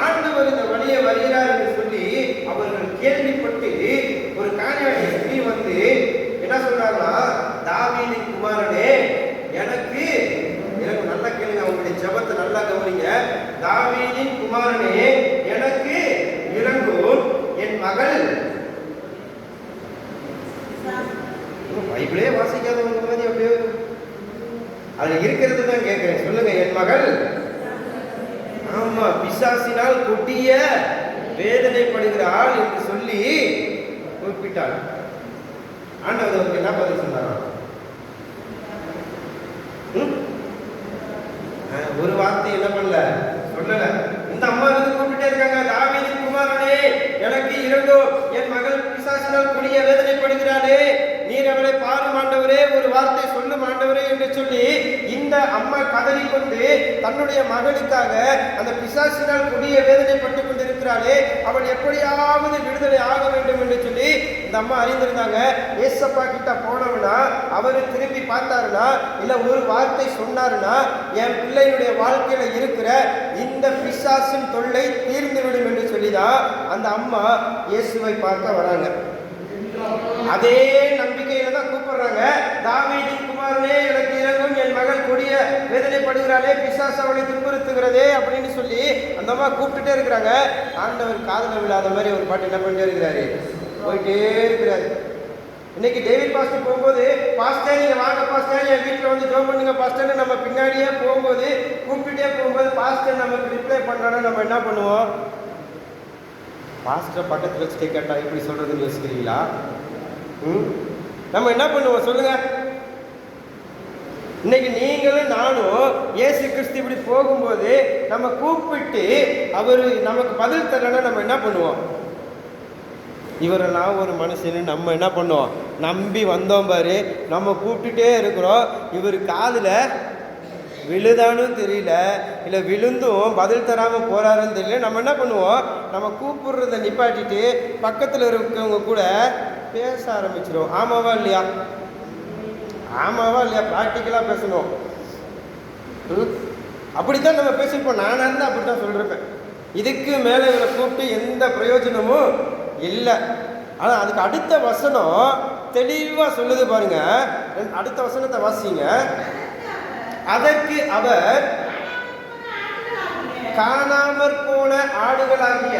Speaker 1: ஆண்டவர் இந்த வழியை வருகிறார் என்று சொல்லி அவர்கள் கேள்விப்பட்டு ஒரு கானானிய ஸ்திரீ வந்து என்ன சொல்றாங்கன்னா, தாவீதின் குமாரனே எனக்கு நல்லா கேளுங்க, அவங்களுடைய ஜெபத்தை நல்லா கவனிங்க. தாவீதின் குமாரனே எனக்கு இறங்கும், என் மகள். பைபிளே வாசிக்காதவங்க மாதிரி அப்படியே அதுல இருக்கிறது தான் கேட்கிறேன், சொல்லுங்க. என் மகள் ஆமா பிசாசினால் கொடிய வேதனைப்படுகிறாள் என்று சொல்லி குறிப்பிட்டாள். ஆண்டவர் அவருக்கு என்ன பதில் சொன்னாராம்? ஒரு வார்த்தை என்ன பண்ணல, சொல்லல. இந்த அம்மா வந்து கூப்பிட்டே இருக்காங்க, தாவீதின் குமாரனே எனக்கு இரண்டும், என் மகள் பிசாசினால் கொடிய வேதனைப்படுகிறாளே, நீர் அவளை பாரும் ஆண்டவரே, ஒரு வார்த்தை சொல்லும் ஆண்டவரே என்று சொல்லி இந்த அம்மா கதறிக்கொண்டு தன்னுடைய மகளுக்காக அந்த பிசாசினால் கொடிய வேதனைப்பட்டு கொண்டிருக்கிறாளே, அவள் எப்படியாவது விடுதலை ஆக வேண்டும் என்று சொல்லி இந்த அம்மா அறிந்திருந்தாங்க. ஏசப்பா கிட்ட போனவனா அவரு திரும்பி பார்த்தாருன்னா, இல்ல ஒரு வார்த்தை சொன்னாருன்னா என் பிள்ளையுடைய வாழ்க்கையில இருக்கிற இந்த பிசாசின் தொல்லை தீர்ந்துவிடும் என்று சொல்லிதான் அந்த அம்மா இயேசுவை பார்க்க வராங்க. அதே நம்பிக்கையில தான் கூப்பிடுறாங்க, தாவீதின் குமாரனே எனக்கு இறங்கும், என் மகள் கொடிய வேதனைப்படுகிறாளே, பிசாசு அவளை துன்புறுத்துகிறதே அப்படின்னு சொல்லி அந்த அம்மா கூப்பிட்டுட்டே இருக்கிறாங்க. ஆண்டவர் காதுல விழாத மாதிரி ஒரு பாட்டு என்ன பண்ணிட்டே இருக்கிறாரு, போயிட்டே இருக்கிறாரு. இன்னைக்கு டேவிட் பாஸ்டர் போகும்போது, பாஸ்டர் நீங்க வாங்க பாஸ்டர், என் வீட்டில் வந்து ஜோம் பண்ணுங்க பாஸ்டர்னு நம்ம பின்னாடியே போகும்போது கூப்பிட்டுட்டே போகும்போது பாஸ்டர் நமக்கு ரிப்ளை பண்ணோன்னா நம்ம என்ன பண்ணுவோம், பாஸ்டர் பக்கத்தில் வச்சுட்டே கேட்டா எப்படி சொல்றதுன்னு யோசிக்கிறீங்களா? நம்ம என்ன பண்ணுவோம் சொல்லுங்க. இன்னைக்கு நீங்களும் நானும் இயேசு கிறிஸ்து இப்படி போகும்போது நம்ம கூப்பிட்டு அவர் நமக்கு பதில் தரலன்னா நம்ம என்ன பண்ணுவோம், இவரெல்லாம் ஒரு மனுஷன்னு நம்ம என்ன பண்ணுவோம், நம்பி வந்தோம் பாரு, நம்ம கூப்பிட்டுட்டே இருக்கிறோம், இவர் காதில் விழுதானும் தெரியல, இல்லை விழுந்தும் பதில் தராமல் போகிறாருன்னு தெரியல. நம்ம என்ன பண்ணுவோம், நம்ம கூப்பிடுறத நிப்பாட்டிட்டு பக்கத்தில் இருக்கவங்க கூட பேச ஆரம்பிச்சிடும். ஆமாவா இல்லையா? ஆமாவா இல்லையா? ப்ராக்டிக்கலாக பேசணும். அப்படித்தான் நம்ம பேசியிருப்போம். நானாக இருந்தால் அப்படி தான் சொல்லிருப்பேன். இதுக்கு மேலே இவரை கூப்பிட்டு எந்த பிரயோஜனமும் இல்லை. ஆனால் அதுக்கு அடுத்த வசனம் தெளிவாக சொல்லுது பாருங்க. அடுத்த வசனத்தை வாசிங்க. அதற்கு அவர் காணாமற் போன ஆடுகளாகிய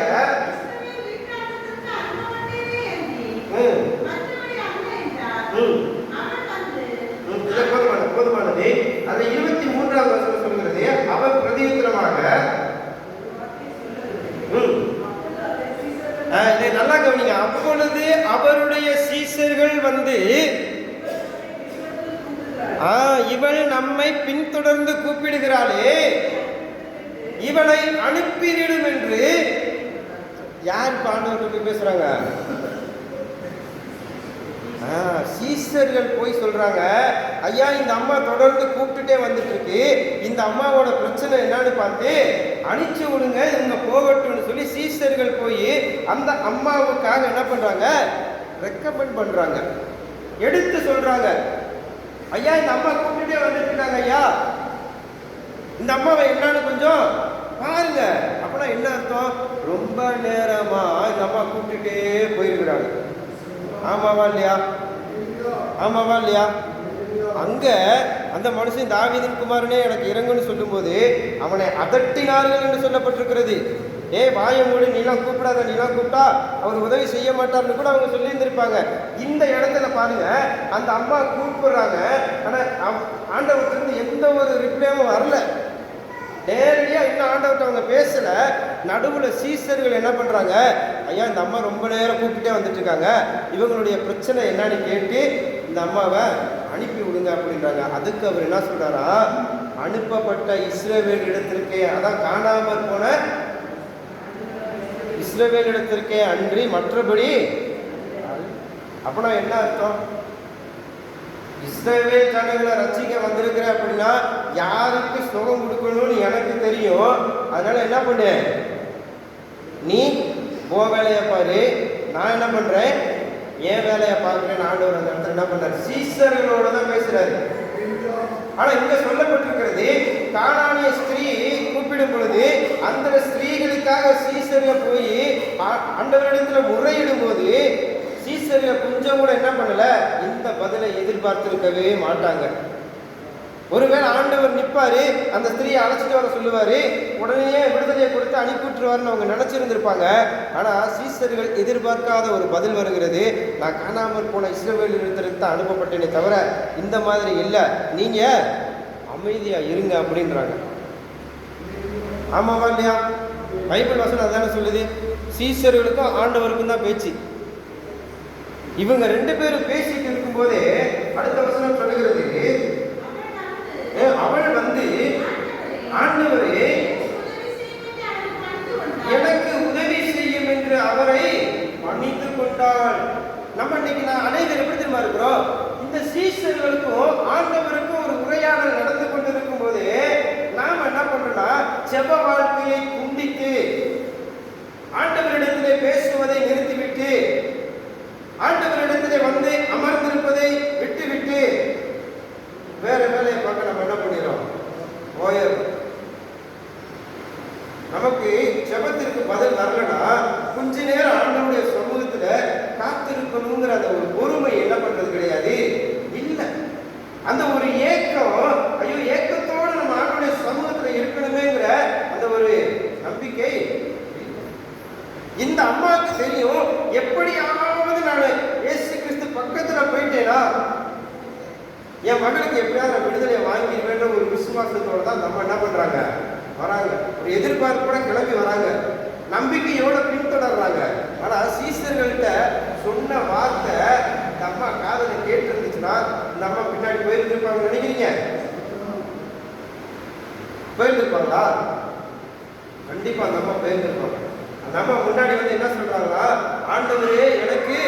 Speaker 1: போதுமானது. அந்த 23வது வசனம் சொல்கிறது, அவர் பிரதியுத்தரமாக இதை நல்லா கவனிங்க. அப்பொழுது அவருடைய சீஷர்கள் வந்து, இவள் நம்மை பின்தொடர்ந்து கூப்பிடுகிறாளே, இவளை அனுப்பிவிடும் என்று யார் பாண்டவர்களுக்கு பேசுறாங்க? சீஷர்கள் போய் சொல்றாங்க, ஐயா இந்த அம்மா தொடர்ந்து கூப்பிட்டுட்டே வந்துட்டு இருக்கு, இந்த அம்மாவோட பிரச்சனை என்னன்னு பார்த்து அனுப்பிச்சு விடுங்க, இவங்க போகட்டும்னு சொல்லி சீஷர்கள் போய் அந்த அம்மாவுக்காக என்ன பண்றாங்க? ரெக்கமெண்ட் பண்றாங்க, எடுத்து சொல்றாங்க, ஐயா இந்த அம்மா கூப்பிட்டுட்டே வந்துட்டு இருக்காங்க, ஐயா இந்த அம்மாவை என்னன்னு கொஞ்சம் பாருங்க. அப்படின்னா என்ன அர்த்தம்? ரொம்ப நேரமா இந்த அம்மா கூப்பிட்டுட்டே போயிருக்கிறாங்க. ஆமாவா இல்லையா? ஆமாவா இல்லையா? அங்க அந்த மனுஷன் தாவீதின் குமாரனே எனக்கு இறங்குன்னு சொல்லும் போது அவனை அதட்டினார்கள் என்று சொல்லப்பட்டிருக்கிறது. வாயை மூடி, நீலாம் கூப்பிடாத, நீலாம் கூப்பிட்டா அவர் உதவி செய்ய மாட்டார்னு கூட அவங்க சொல்லி இருந்திருப்பாங்க. இந்த இடத்துல பாருங்க, அந்த அம்மா கூப்பிடுறாங்க, ஆனா ஆண்டவர்கிட்ட எந்த ஒரு ரிப்ளையும் வரல. நேரடியா இன்னும் ஆண்டவர்கிட்ட அவங்க பேசல. நடுவுல சீஷர்கள் என்ன பண்றாங்க, ஐயா இந்த அம்மா ரொம்ப நேரம் கூப்பிட்டே வந்துட்டு இருக்காங்க, இவங்களுடைய பிரச்சனை என்னன்னு கேட்டு இந்த அம்மாவை அனுப்பி விடுங்க அப்படின்றாங்க. அதுக்கு அவர் என்ன சொல்றாரா, அனுப்பப்பட்ட இஸ்ரவேல் இடத்திற்கே, அதான் காணாமற் போன இஸ்ரவேல் இடத்திற்கே அன்றி மற்றபடி. அப்படின்னா என்ன அர்த்தம்? இஸ்ரவேல் ஜனங்களை ரட்சிக்க வந்திருக்கிற அப்படின்னா யாருக்கு சுகம் கொடுக்கணும்னு எனக்கு தெரியும். அதனால என்ன பண்ணு, நீ போ வேலையை பாரு, நான் என்ன பண்றேன் என் வேலையை பார்க்கிறேன். ஆண்டவர் அந்த இடத்துல என்ன பண்றாரு? சீஷர்களோட தான் பேசுறாரு. ஆனா இங்க சொல்லப்பட்டிருக்கிறது, கானானிய ஸ்திரீ கூப்பிடும் பொழுது அந்த ஸ்திரீகளுக்காக சீஷர்கள் போய் ஆண்டவரிடத்துல முறையிடும் போது சீஷர்கள் கொஞ்சம் கூட என்ன பண்ணல, இந்த பதிலை எதிர்பார்த்திருக்கவே மாட்டாங்க. ஒருவேளை ஆண்டவர் நிற்பாரு, அந்த ஸ்திரீயை அழைச்சிட்டு வர சொல்லுவாரு, உடனே விடுதலையை கொடுத்து அனுப்பிவிட்டுருவாருன்னு அவங்க நினைச்சிருந்திருப்பாங்க. ஆனா சீஷர்கள் எதிர்பார்க்காத ஒரு பதில் வருகிறது, நான் காணாமற் போன இஸ்ரவேல் இடத்திற்கு தான் அனுப்பப்பட்டேனே தவிர இந்த மாதிரி இல்லை, நீங்க அமைதியா இருங்க அப்படின்றாங்க. ஆமாவா இல்லையா? பைபிள் வசனம் அதான சொல்லுது, சீஷர்களுக்கும் ஆண்டவருக்கும் தான் பேச்சு. இவங்க ரெண்டு பேரும் பேசிட்டு இருக்கும் போதே அடுத்த வசனம் சொல்லுகிறது, அவள் வந்து ஆண்டவரே எனக்கு உதவி செய்யும் என்று அவரை பணிந்து கொண்டாள். நம்ம இன்னைக்கு அனைவரும் எப்படி தெரியுமா இருக்கிறோம்? இந்த சீஷர்களுக்கும் ஆண்டவருக்கும் ஒரு உரையாடல் நடந்து கொண்டிருக்கும் போது நாம என்ன பண்றோம்னா, செப வாழ்க்கையை துண்டித்து ஆண்டவரிடத்திலே பேசுவதை நிறுத்திவிட்டு ஆண்டவரிடத்திலே வந்து அமர்ந்திருப்பதை விட்டுவிட்டு வேற வேலையை பார்க்க நம்ம என்ன பண்ணிடுறோம், போயிடும். நமக்கு செபத்திற்கு பதில் வரலன்னா கொஞ்ச நேரம் ஆண்டவருடைய சமூகத்துல காத்திருக்கணுங்கிற அந்த ஒரு பொறுமை என்ன பண்றது கிடையாது, இல்லை. அந்த ஒரு ஏக்கம், ஐயோ ஏக்கத்தோடு நம்ம ஆண்டவருடைய சமூகத்துல இருக்கணுமேங்கிற அந்த ஒரு நம்பிக்கை. இந்த அம்மாவுக்கு தெரியும், எப்படியாவது நான் இயேசு கிறிஸ்து பக்கத்துல போயிட்டேனா என் மகளுக்கு எப்படியாவது விடுதலையை வாங்கிடுவேன்ற ஒரு விசுவாசத்தோட தான் நம்ம என்ன பண்றாங்க, வராங்க. ஒரு எதிர்பார்ப்போட கிளம்பி வராங்க, நம்பிக்கையோட பின்தொடர்றாங்க. ஆனா சீஷர்கள்ட்ட சொன்ன வார்த்தை இந்த அம்மா காதலை கேட்டு இருந்துச்சுன்னா இந்த அம்மா பின்னாடி போயிருந்திருப்பாங்க நினைக்கிறீங்க? போயிருந்திருப்பாங்களா? கண்டிப்பா அந்த அம்மா போயிருந்திருப்பாங்க. அந்த அம்மா முன்னாடி வந்து என்ன சொல்றாங்களா, ஆண்டவரே எனக்கு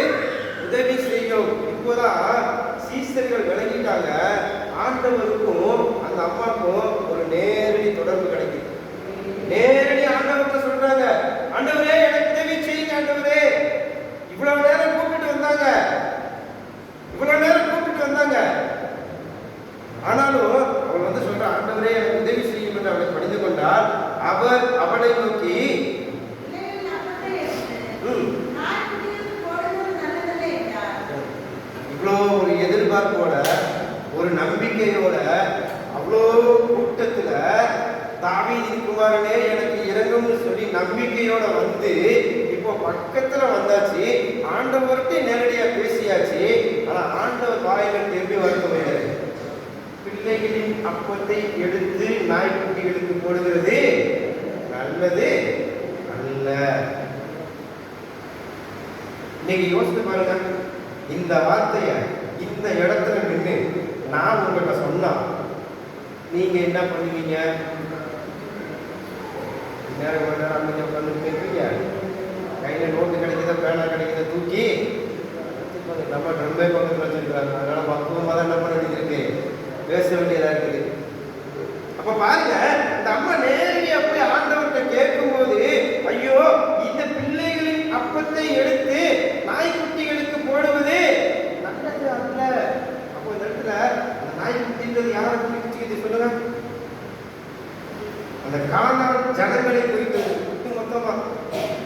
Speaker 1: உதவி செய்யும். இப்போதான் சீஷர்கள் விளங்கிட்டாங்க, ஆண்டவருக்கும் அந்த அம்மாவுக்கும் ஒரு நேரடி தொடர்பு கிடைக்குது. நேரடி ஆண்டவர்கிட்ட சொல்றாங்க, ஆண்டவரே எனக்கு உதவி செய்யுங்க ஆண்டவரே. இவ்வளவு நேரம் கூப்பிட்டு வந்தாங்க, இவ்வளவு நேரம் கூப்பிட்டு வந்தாங்க. ஆனாலும் அவள் வந்து சொல்ற, ஆண்டவரே எனக்கு உதவி செய்யும் என்று அவளை பணிந்து கொண்டால் அவர் அவளை நோக்கி நம்பிக்கையோட அவ்வளோ கூட்டத்துல தாவீதின் குமாரனே எனக்கு இறங்கும்னு சொல்லி நம்பிக்கையோட வந்து இப்போ பக்கத்துல வந்தாச்சு. ஆண்டவர்கிட்ட நேரடியா பேசியாச்சு. ஆனா ஆண்டவர் வாயில திரும்பி வரக்கூடிய பிள்ளைகளின் அப்பத்தை எடுத்து நாய்க்குட்டிகளுக்கு போடுகிறது நல்லது அல்ல. இன்னைக்கு யோசித்து பாருங்க, இந்த வார்த்தைய இந்த இடத்துல நின்று நான் உங்கள்கிட்ட சொன்னா நீங்க என்ன பண்ணுவீங்க? நேரம் அமைதியா உட்காந்து கேட்பீங்க. கையில நோட்டு கிடைக்குத பேனா கிடைக்குத தூக்கி நம்ம ரொம்ப பக்கத்தில் வச்சிருக்கிறாங்க. அதனால பக்குவமாக தான் என்ன பண்ண வேண்டியது இருக்கு, பேச வேண்டியதா இருக்குது. அப்ப பாருங்க, இந்த அம்மா நேரடியா போய் ஆண்டவர்கிட்ட கேட்கும் போது ஐயோ இந்த பிள்ளைகளின் அப்பத்தை எடுத்து நாய்க்குட்டிகளுக்கு போடுவது நல்லது அல்ல. அப்போ இந்த இடத்துல அந்த நாய்க்குட்டின்றது யாரை குறிப்பிச்சு சொல்லுங்க? அந்த கானான் ஜனங்களை குறித்தது மொத்தமா.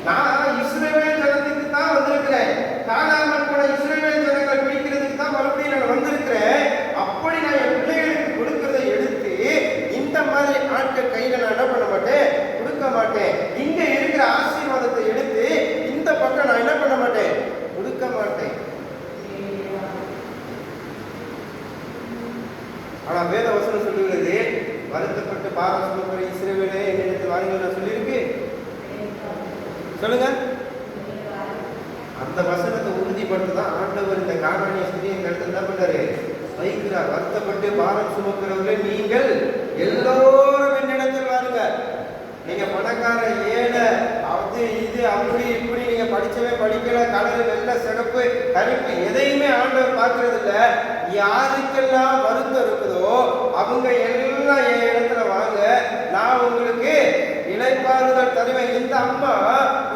Speaker 1: நான் இஸ்ரவேல் ஜனத்துக்கு தான் வந்திருக்கிறேன். கானான் போன இஸ்ரவேல் ஜனங்களை பிடிக்கிறதுக்கு தான் மறுபடியும் நான் வந்திருக்கிறேன். அப்படி நான் என் பிள்ளைகளுக்கு கொடுக்கறதை எடுத்து இந்த மாதிரி ஆட்கள் கையில நான் என்ன பண்ண மாட்டேன், கொடுக்க மாட்டேன். இங்க இருக்கிற ஆசீர்வாதத்தை எடுத்து இந்த பக்கம் நான் என்ன பண்ண மாட்டேன், கொடுக்க மாட்டேன். ஆனா வேத வசனம் சொல்லுகிறது, வருத்தப்பட்டு பாரம் சுமக்கிற இஸ்ரவேலே என்னிடத்தில் வாருங்கள் நான் சொல்லியிருக்கு. சொல்லுங்க. அந்த வசனத்தை உறுதிப்படுத்ததான் ஆண்டவர் இந்த கானானிய ஸ்திரியை இந்த இடத்துல என்ன பண்றாரு, வைக்கிறார். வருத்தப்பட்டு பாரம் சுமக்கிறவர்களே நீங்கள் எல்லோரும் என்னிடத்தில் வாருங்க. நீங்க பணக்கார ஏழை அது இது அப்படி இப்படி நீங்க படிச்சவே படிக்கல, கலர் வெள்ளை சிகப்பு கருப்பு எதையுமே ஆண்டவர் பார்க்கறது இல்ல. யாருக்கெல்லாம் வருத்தம் இருக்குதோ அவங்க எல்லாம் என் இடத்துல வாங்க, நான் உங்களுக்கு இளைப்பாறுதல் தருவேன். இந்த அம்மா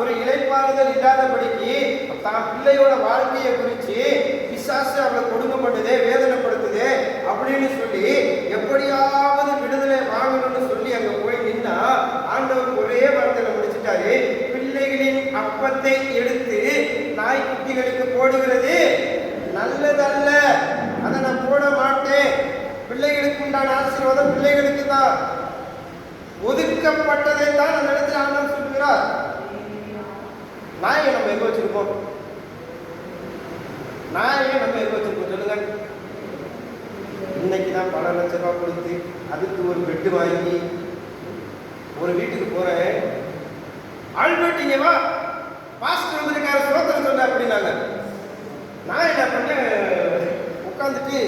Speaker 1: ஒரு இளைப்பாறுதல் இல்லாதபடிக்கு தான் பிள்ளையோட வாழ்க்கையை குறித்து பிசாசு அவளை கொடுமை பண்ணுதே, வேதனைப்படுத்துதே அப்படின்னு சொல்லி எப்படியாவது விடுதலை வாங்கணும்னு சொல்லி அங்க போய் நின்னா ஆண்டவர் ஒரே வார்த்தையில முடிச்சுட்டாரு, பிள்ளைகளின் அப்பத்தை எடுத்து நாய்க்குட்டிகளுக்கு போடுகிறது நல்லதல்ல, அதை நான் போட மாட்டேன். பிள்ளைகளுக்கு உண்டான ஆசீர்வாதம் பிள்ளைகளுக்கு தான், ஒதுக்கப்பட்டதை தான் அந்த இடத்துல ஆண்டவர் சொல்கிறார். நாயை நம்ம எங்க வச்சிருக்கோம்? நாயை நம்ம எங்க வச்சிருக்கோம் சொல்லுங்க? இன்னைக்கு தான் பல லட்சம் ரூபாய் கொடுத்து அதுக்கு ஒரு பெட்டு வாங்கி ஒரு வீட்டுக்கு போறேன். ஆல்பர்ட் இங்க வா, பாஸ்டர் வந்திருக்காரு சோத்திரம் சொல்ல அப்படின்னாங்க. நான் என்ன பண்ணேன், உட்காந்துட்டு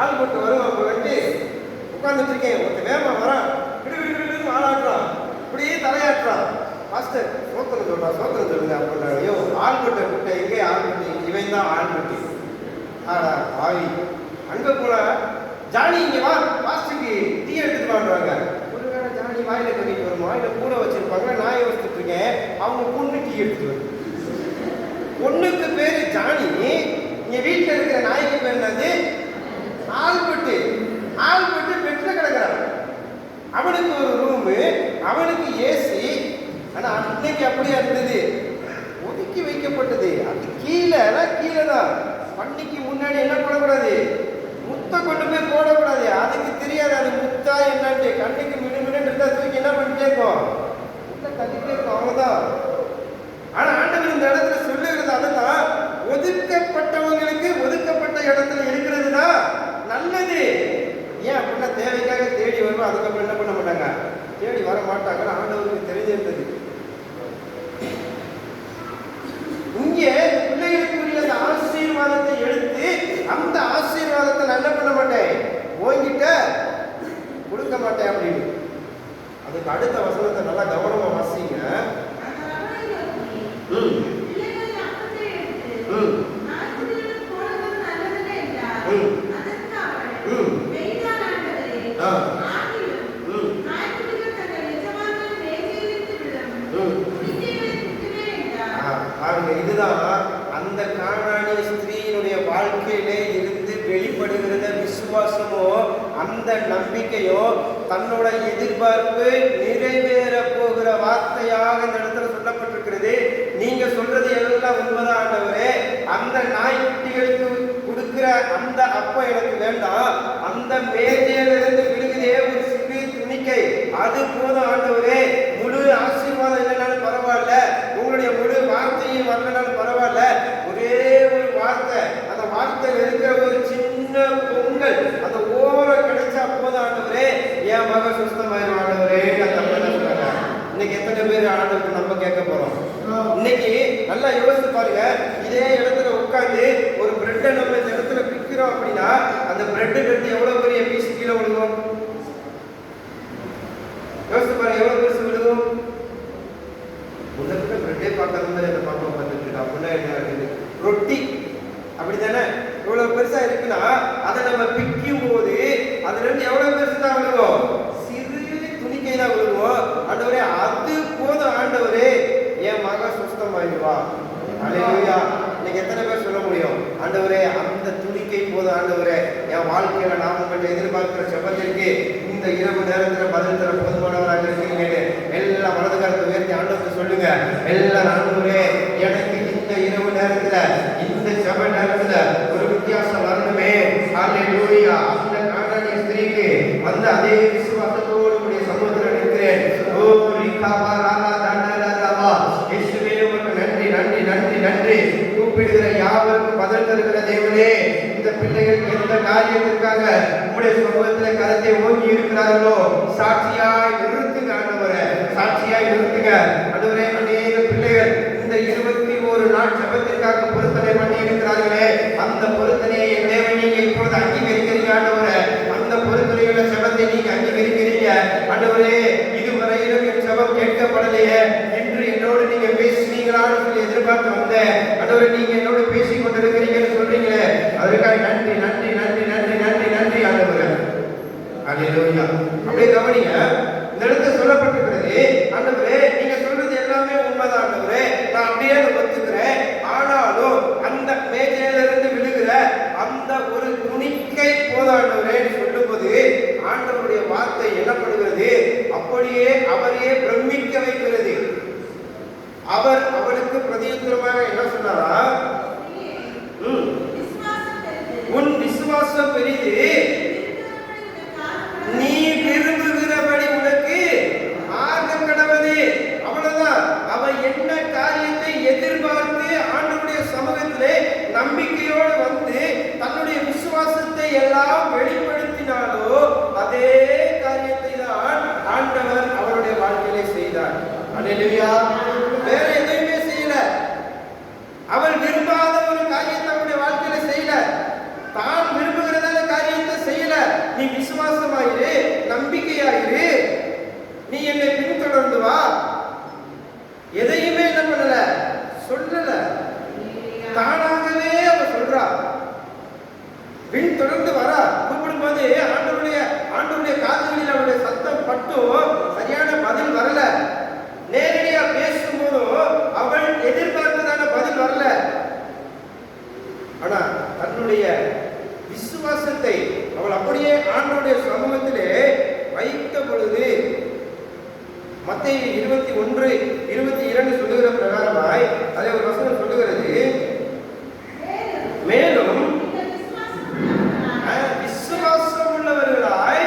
Speaker 1: ஆல்பர்ட் வருவான் வந்து உட்காந்துட்டு இருக்கேன். ஒருத்த வேகமா வரான், ஆளாட்டுறான், இப்படியே தலையாட்டுறான். பாஸ்டர் சோத்திரம் சொல்றான், சோத்திரம் சொல்லுங்க அப்படின்னா. ஐயோ ஆல்பர்ட்டை கூட்ட, எங்கே ஆல்பர்ட்? இவன் தான் ஆல்பர்ட். ஆடா ஆவி, அங்க போல ஜானி இங்க வா, பாஸ்டருக்கு டீ எடுத்துட்டு வாங்குறாங்க. ஒருவேளை ஜானி வாயில கட்டிட்டு வருமா, வாயில கூட வச்சிருப்பாங்க. நான் யோசிச்சுட்டு இருக்கேன், அவங்க பொண்ணு டீ எடுத்துட்டு வரும். பொண்ணுக்கு பேரு ஜானி, இங்க வீட்டுல இருக்கிற நாய்க்கு பேர் என்னது? ஆல்பர்ட். ஆல்பர்ட் பெட்ல கிடக்குறான். அவனுக்கு ஒரு ரூமு, அவனுக்கு ஏசி. ஆனா அன்னைக்கு அப்படியே இருந்தது, ஒதுக்கி வைக்கப்பட்டது. அது கீழே தான். பண்டிக்கு முன்னாடி என்ன பண்ணக்கூடாது, முத்தை கொண்டு போய் போடக்கூடாது. அதுக்கு தெரியாது அது முத்தா என்னன்ட்டு. கண்ணுக்கு மினுமினு இருந்தா தூக்கி என்ன பண்ணிட்டே இருக்கும், முட்டை தள்ளிட்டே இருக்கும், அவ்வளவுதான். ஆனா ஆண்டவர் இந்த இடத்துல சொல்லுகிறது அதுதான், ஒதுக்கப்பட்டவங்களுக்கு ஒதுக்கப்பட்ட இடத்துல இருக்கிறது தான் நல்லது. ஏன் அப்படின்னா தேவைக்காக தேடி வரும், அதுக்கப்புறம் என்ன பண்ண மாட்டாங்க, தேடி வர மாட்டாங்க. ஆண்டவருக்கு தெரிஞ்சிருந்தது. இங்கே பிள்ளைகளுக்குரிய அந்த ஆசீர்வாதத்தை எடுத்து அந்த ஆசீர்வாதத்தை நான் என்ன பண்ண மாட்டேன், ஓங்கிட்ட கொடுக்க மாட்டேன் அப்படின்னு. அதுக்கு அடுத்த வசனத்தை நல்லா கவனமா வாசிங்க. இதுதான் அந்த கானானிய ஸ்திரீயினுடைய வாழ்க்கையிலே இருந்து வெளிப்படுகிறத விசுவாசமோ அந்த நம்பிக்கையோ தன்னோட எதிர்பார்ப்பு நிறைவேற போகிற வார்த்தையாக இந்த இடத்துல சொல்லப்பட்டிருக்கிறது. நீங்க சொல்றது எல்லாம் உண்மைதான் ஆண்டவரே. அந்த நாய்க்குட்டிகளுக்கு கொடுக்கிற அந்த அப்பம் எனக்கு வேண்டாம், அந்த அந்த மேஜையிலிருந்து விழுகுதே ஒரு சிறு துணிக்கை, அது போதும் ஆண்டவரே. முழு ஆசீர்வாதம் இல்லைனாலும் பரவாயில்ல, உங்களுடைய முழு வார்த்தையும் வரலனாலும் பரவாயில்ல, ஒரே ஒரு வார்த்தை, அந்த வார்த்தையில் இருக்கிற ஒரு சின்ன பொங்கல் அந்த ஓரம் கிடைச்சா போதும் ஆண்டவரே, என் மகன் சுத்தமாயிரும் ஆண்டவரே. இன்னைக்கு எத்தனை பேர் ஆண்டவருக்கு நம்ம கேட்க போறோம்? இன்னைக்கு நல்லா யோசித்து பாருங்க. இதே இடத்துல உட்கார்ந்து ஒரு பிரெட்டை நம்ம இந்த இடத்துல பிக்கிறோம் அப்படின்னா அந்த பிரெட்டு கட்டி எவ்வளவு பெரிய பீஸ் கீழே விழுகும்? யோசித்து பாருங்க, எவ்வளவு பெருசு விழுகும்? முதல்ல பிரெட்டே பார்க்காத மாதிரி அந்த பக்கம் பார்த்துட்டு அப்படின்னா என்ன இருக்குது? ரொட்டி அப்படித்தானே? இவ்வளவு பெருசா இருக்குன்னா அதை நம்ம பிக்கும் போது அதுல இருந்து எவ்வளவு பெருசு தான் விழுகும்? சிறு துணிக்கை தான் விழுகும். ஆண்டவரே, அது போதும் ஆண்டவரே, என் மகன் சுத்தமாயிடுவா. அல்லேலூயா. இன்னைக்கு எத்தனை பேர் சொல்ல முடியும், ஆண்டவரே அந்த துணிக்கை போதும் ஆண்டவரே, என் வாழ்க்கையில நாம கொஞ்சம் எதிர்பார்க்கிற செபத்திற்கு இந்த இரவு நேரத்தில் பதில் தர போதுமானவராக இருக்கீங்க. எல்லாம் வலது காலத்தை உயர்த்தி ஆண்டவருக்கு சொல்லுங்க. எல்லாம் ஆண்டவரே, எனக்கு இந்த இரவு நேரத்துல இந்த செப நேரத்துல ஒரு வித்தியாசம் வரணுமே. அல்லேலூயா. அந்த கானானிய ஸ்திரீக்கு அந்த அதே விசுவாசத்தோடு உடைய சமூகத்தில் நிற்கிறேன். ஓ ரிகாபா ராலா தண்டலரவா, இயேசுவே உமக்கு நன்றி நன்றி நன்றி நன்றி. கூப்பிடுகிற யாவருக்கும் பதில் தருகிற தேவனே, இந்த பிள்ளைகள் எந்த காரியத்திற்காக உங்களுடைய சமூகத்தில் கரத்தை ஓங்கி இருக்கிறார்களோ சாட்சியாய் நிறுத்துங்க ஆண்டவரே, சாட்சியாய் நிறுத்துங்க ஆண்டவரே. அநேக பிள்ளைகள் இந்த 21 நாள் ஜெபத்திற்காக பொருத்தனை பண்ணி இருக்கிறார்களே, அந்த பொருத்தனையை என் தேவன் நீங்க இப்பொழுது அங்கீகரிக்கிறீங்க ஆண்டவரே. அந்த பொருத்தனையுள்ள ஜெபத்தை நீங்க அங்கீகரிக்கிறீங்க ஆண்டவரே. இதுவரையிலும் என் ஜெபம் கேட்கப்படலையே என்று என்னோடு நீங்க பேசுவீங்களான்னு சொல்லி எதிர்பார்த்து வந்தேன் ஆண்டவரே. நீங்க என்னோடு பேசிக் கொண்டிருக்கிறீங்கன்னு சொல்றீங்களே, அதற்காக நன்றி நன்றி நன்றி நன்றி நன்றி நன்றி ஆண்டவரே. அல்லேலூயா. அப்படியே கவனிங்க, இந்த இடத்துல சொல்லப்பட்டிருக்கிறது, ஆண்டவரே நீங்க சொல்றது எல்லாமே உண்மைதான் ஆண்டவரே, நான் அப்படியே ஒத்துக்கிறேன். ஆனாலும் அந்த மேஜையிலிருந்து விழுகிற அந்த ஒரு துணிக்கை போதாண்டவரே சொல்லும்போது ஆண்டவருடைய வார்த்தை என்ன பண்ணுகிறது? அப்படியே அவரையே பிரமிக்க வைக்கிறது. அவர் அவளுக்கு பிரதியுத்தரமாக என்ன சொன்னாரா? உன் விசுவாசம் பெரிது, நீ விரும்புகிறபடி உனக்கு ஆக கடவுது. அவ்வளவுதான். அவ என்ன காரியத்தை எதிர்பார்த்து ஆண்டவருடைய சமூகத்திலே நம்பிக்கையோடு வந்து தன்னுடைய விசுவாசத்தை எல்லாம் வெளிப்படுத்தினாலோ அதே காரியத்தை தான் ஆண்டவர் அவருடைய வாழ்க்கையிலே செய்தார். அல்லேலூயா. வேற எதையுமே செய்யல. அவள் விரும்பாத ஒரு காரியத்தை அவருடைய வாழ்க்கையில செய்யல, தான் விரும்புகிறதான காரியத்தை செய்யல. நீ விசுவாசமாயிரு, நம்பிக்கையாயிரு, நீ என்னை பின்தொடர்ந்து வா. எதையுமே என்ன பண்ணல, சொல்லல. தானாகவே அவ சொல்றா, பின்தொடர்ந்து வரா. கூப்பிடும்போது ஆண்டவருடைய காதுகளில் அவருடைய சத்தம் பட்டும் சரியான பதில் வரல. நேரடியா பேசும்போதும் அவள் எதிர்பார்த்ததான பதில் வரல. ஆனா தன்னுடைய விசுவாசத்தை அவள் அப்படியே ஆண்டவருடைய சமூகத்திலே வைத்த பொழுது மத்தேயு 21:22 சொல்லுகிற பிரகாரமாய் அதே ஒரு வசனம் சொல்லுகிறது, மேலும் விசுவாசம் உள்ளவர்களாய்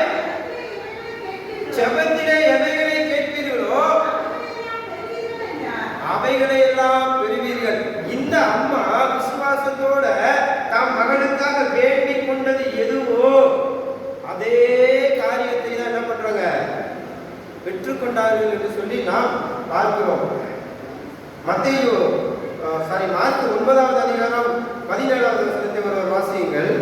Speaker 1: ஜெபத்திலே எவைகளை கேட்பீர்களோ அவைகளை எல்லாம் பெறுவீர்கள். இந்த அம்மா விசுவாசத்தோட தாம் மகனுக்காக வேண்டிக் கொண்டது எதுவோ அதே காரியத்தை தான் என்ன பண்றாங்க, பெற்றுக்கொண்டார்கள் என்று சொல்லி நாம் பார்க்கிறோம். மார்க் 9வது அதிகாரம் 17வது வசனத்தை ஒரு வாசியுங்கள்.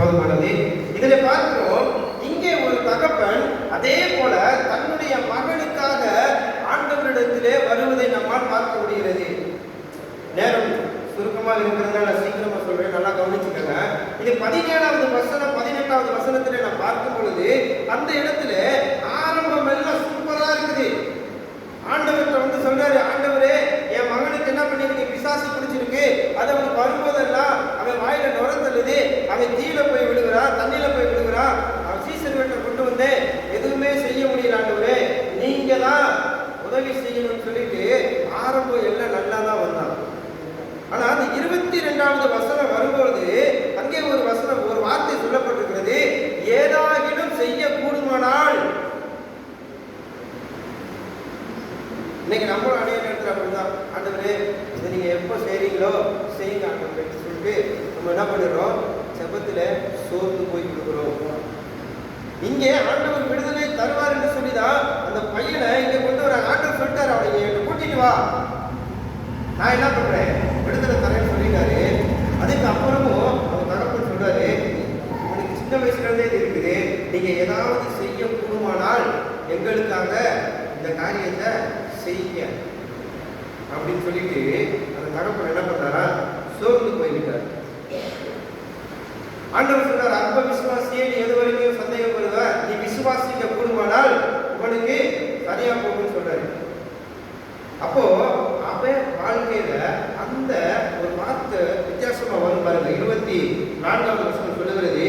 Speaker 1: போதுமானது. இதில் பார்க்கிறோம், இங்கே ஒரு தகப்பன் அதே போல தன்னுடைய மகனுக்காக ஆண்டவரிடத்திலே வருவதை நம்மால் பார்க்க முடிகிறது. நேரம் சுருக்கமாக இருக்கிறதுனால சீக்கிரமா சொல்றேன், நல்லா கவனிச்சுக்கங்க. இது 17வது வசனம் 18வது வசனத்திலே நான் பார்க்கும் பொழுது அந்த இடத்துல ஆரம்பம் எல்லாம் சூப்பரா இருக்குது. ஆண்டவர்கிட்ட வந்து சொல்றாரு, ஆண்டவரே என் மகனுக்கு என்ன பண்ணிருக்கு, பிசாசு பிடிச்சிருக்கு, அது அவனுக்கு வரும்போதெல்லாம் அவன் வாயில நுரத்தல்லுது, அவன் தீயில போய் விழுகிறான், தண்ணியில போய் விழுகிறான், அவன் சீசன் வீட்டை கொண்டு வந்து எதுவுமே செய்ய முடியல, ஆண்டவரே நீங்க தான் உதவி செய்யணும்னு சொல்லிட்டு ஆரம்பம் எல்லாம் நல்லா தான் வந்தான். ஆனா அந்த 22வது வசனம் வரும்போது அங்கே ஒரு வசனம், ஒரு வார்த்தை சொல்லப்பட்டிருக்கிறது, ஏதாகிலும் செய்ய கூடுமானால். இன்னைக்கு நம்மளும் அநேக நேரத்தில் அப்படிதான், ஆண்டவரே இதை நீங்க எப்போ செய்றீங்களோ செய்யுங்க ஆண்டவரே சொல்லிட்டு நம்ம என்ன பண்ணிடுறோம், செபத்துல சோர்ந்து போய் கொடுக்குறோம். இங்கே ஆண்டவர் விடுதலை தருவார் என்று சொல்லிதான் அந்த பையனை இங்க கொண்டு வர ஆண்டவர் சொல்லிட்டாரு, அவனை இங்க கூட்டிட்டு வா, நான் என்ன பண்றேன் விடுதலை தரேன்னு சொல்லிட்டாரு. அதுக்கு அப்புறமும் அவங்க தகப்பன் சொல்றாரு, உனக்கு சின்ன வயசுல இருந்தே இது இருக்குது, நீங்க ஏதாவது செய்ய கூடுமானால் எங்களுக்காக இந்த காரியத்தை செய்ய அப்படின்னு சொல்லிட்டு அந்த தகப்பன் என்ன பண்றாரா, சோர்ந்து போய்விட்டார். ஆண்டவர் சொல்றார், அற்ப விசுவாசியே நீ எது வரைக்கும் சந்தேகப்படுவ, நீ விசுவாசிக்க கூடுமானால் உனக்கு சரியா போகும்னு சொல்றாரு. அப்போ அவன் வாழ்க்கையில அந்த ஒரு வார்த்தை வித்தியாசமா வரும் பாருங்க. 24வது வசனம் சொல்லுகிறது,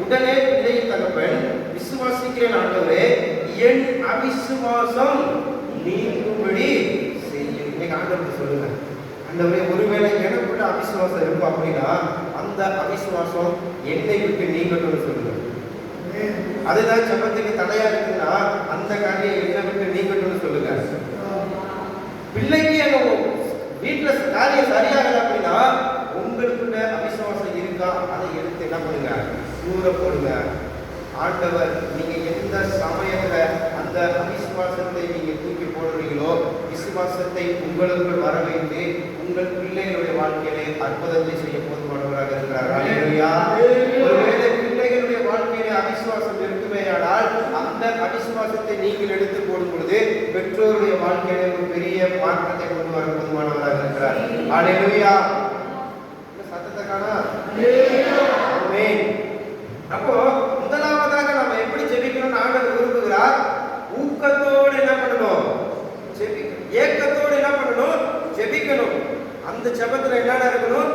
Speaker 1: உடனே பிள்ளையின் தகப்பன் விசுவாசிக்கிறேன் ஆண்டவரே, என் அவிசுவாசம் நீங்கும்படி செய்யும். இன்னைக்கு ஆண்டவர் சொல்லுங்க, ஆண்டவரே ஒருவேளை எனக்குள்ள அவிசுவாசம் இருக்கும் அப்படின்னா அந்த அவிசுவாசம் என்னை விட்டு நீங்கட்டும்னு சொல்லுங்க. அதுதான் ஜெபத்துக்கு தடையா இருக்குன்னா அந்த காரியம் என்னை விட்டு நீங்கட்டும்னு சொல்லுங்க. பிள்ளைக்கு எங்க வீட்டுல காரியம் சரியாகல அப்படின்னா உங்களுக்குள்ள அவிசுவாசம் இருக்கா, அதை எடுத்து என்ன பண்ணுங்க, தூர போடுங்க. ஆண்டவர் நீங்க எந்த சமயத்துல அந்த அவிசுவாசத்தை நீங்க தூக்கி போடுறீங்களோ, விசுவாசத்தை உங்களுக்குள் வர வைத்து உங்கள் பிள்ளைகளுடைய வாழ்க்கையிலே அற்புதத்தை செய்ய போதுமானவராக இருக்கிறார். அல்லேலூயா. ஒருவேளை பிள்ளைகளுடைய வாழ்க்கையிலே அவிசுவாசம் இருக்குமேயானால் அந்த அவிசுவாசத்தை நீங்கள் எடுத்து போடும் பொழுது பெற்றோருடைய வாழ்க்கையிலே ஒரு பெரிய மாற்றத்தை கொண்டு வர போதுமானவராக இருக்கிறார். அல்லேலூயா. சத்தத்தை காணா. ஆமென். அப்போ முதலாவதாக நம்ம எப்படி ஜெபிக்கணும்னு ஆண்டவர் விரும்புகிறார், ஊக்கத்தோடு என்ன பண்ணணும், ஜெபிக்கணும். ஏக்கத்தோடு என்ன பண்ணணும், ஜெபிக்கணும். அந்த ஜெபத்துல என்னென்ன இருக்கணும்,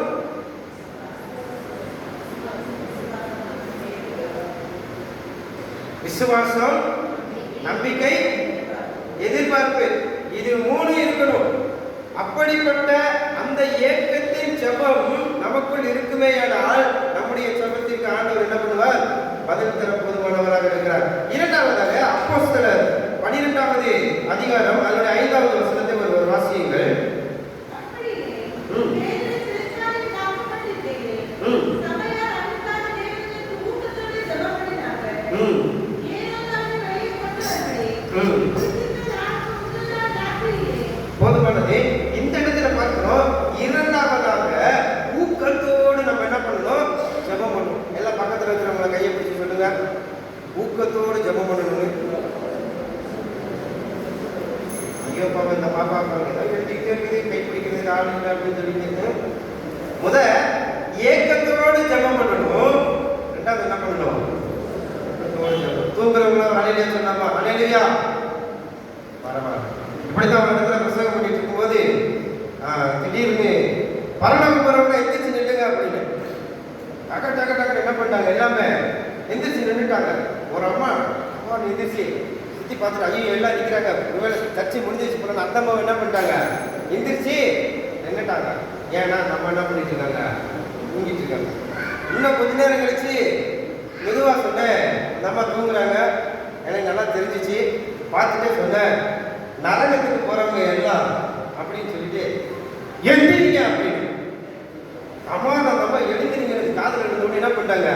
Speaker 1: விசுவாசம், நம்பிக்கை, எதிர்பார்ப்பு, இது 3 இருக்கணும். அப்படிப்பட்ட அந்த ஏக்கத்தின் ஜெபம் நமக்குள் இருக்குமேயானால் நம்முடைய ஜெபத்திற்கு ஆண்டவர் என்ன பண்ணுவார், பதில் தர போதுமானவராக இருக்கிறார். இரண்டாவதாக அப்போஸ்தலர் 12வது அதிகாரம் அதனுடைய 5வது வசனத்தை ஒரு வாசியுங்கள். போதுமானது. இந்த இடத்துல பார்க்கிறோம், இரண்டாவதாக ஊக்கத்தோடு நம்ம என்ன பண்ணணும், ஜெபம் பண்ணணும். எல்லாம் பக்கத்துல இருக்கிறவங்கள கையை பிடிச்சு சொல்லுங்க, ஊக்கத்தோடு ஜெபம் பண்ணணும். ஐயோ பாப்பா இந்த பாப்பா எழுதிக்கிட்டே இருக்குது, கை பிடிக்கிறது ஆள் இல்லை அப்படின்னு சொல்லிட்டு முத ஏக்கத்தோடு ஜெபம் பண்ணணும். ரெண்டாவது என்ன பண்ணணும், தூங்குறவங்கள அலையிலே சொன்னாமா, அலையிலையா பரவாயில்ல. இப்படித்தான் ஒரு இடத்துல பிரசங்கம் பண்ணிட்டு இருக்கும்போது திடீர்னு பரணம் போறவங்க எந்திரிச்சு நின்றுங்க அப்படின்னு டக்க டக்க டக்கு என்ன பண்ணிட்டாங்க, எல்லாமே எந்திரிச்சு நின்றுட்டாங்க. ஒரு அம்மா எந்திரிச்சு சுத்தி பார்த்துட்டு ஐயோ எல்லாம் நிற்கிறாங்க, ஒருவேளை கட்சி முடிஞ்சிச்சு போன அந்த அம்மா என்ன பண்ணிட்டாங்க, எந்திரிச்சு நின்றுட்டாங்க. ஏன்னா நம்ம என்ன பண்ணிட்டு இருக்காங்க, தூங்கிட்டு இருக்காங்க. இன்னும் கொஞ்ச நேரம் கழிச்சு மெதுவாக சொன்னேன், அந்த அம்மா தூங்குறாங்க, எனக்கு நல்லா தெரிஞ்சிச்சு. பார்த்துட்டே சொன்னேன், நரகத்துக்கு போறவங்க எல்லாம் அப்படின்னு சொல்லிட்டு எழுந்திரிங்க அப்படின்னு. அம்மா அந்த அம்மா எழுந்திரிங்க காதல் எடுத்து என்ன பண்ணிட்டாங்க,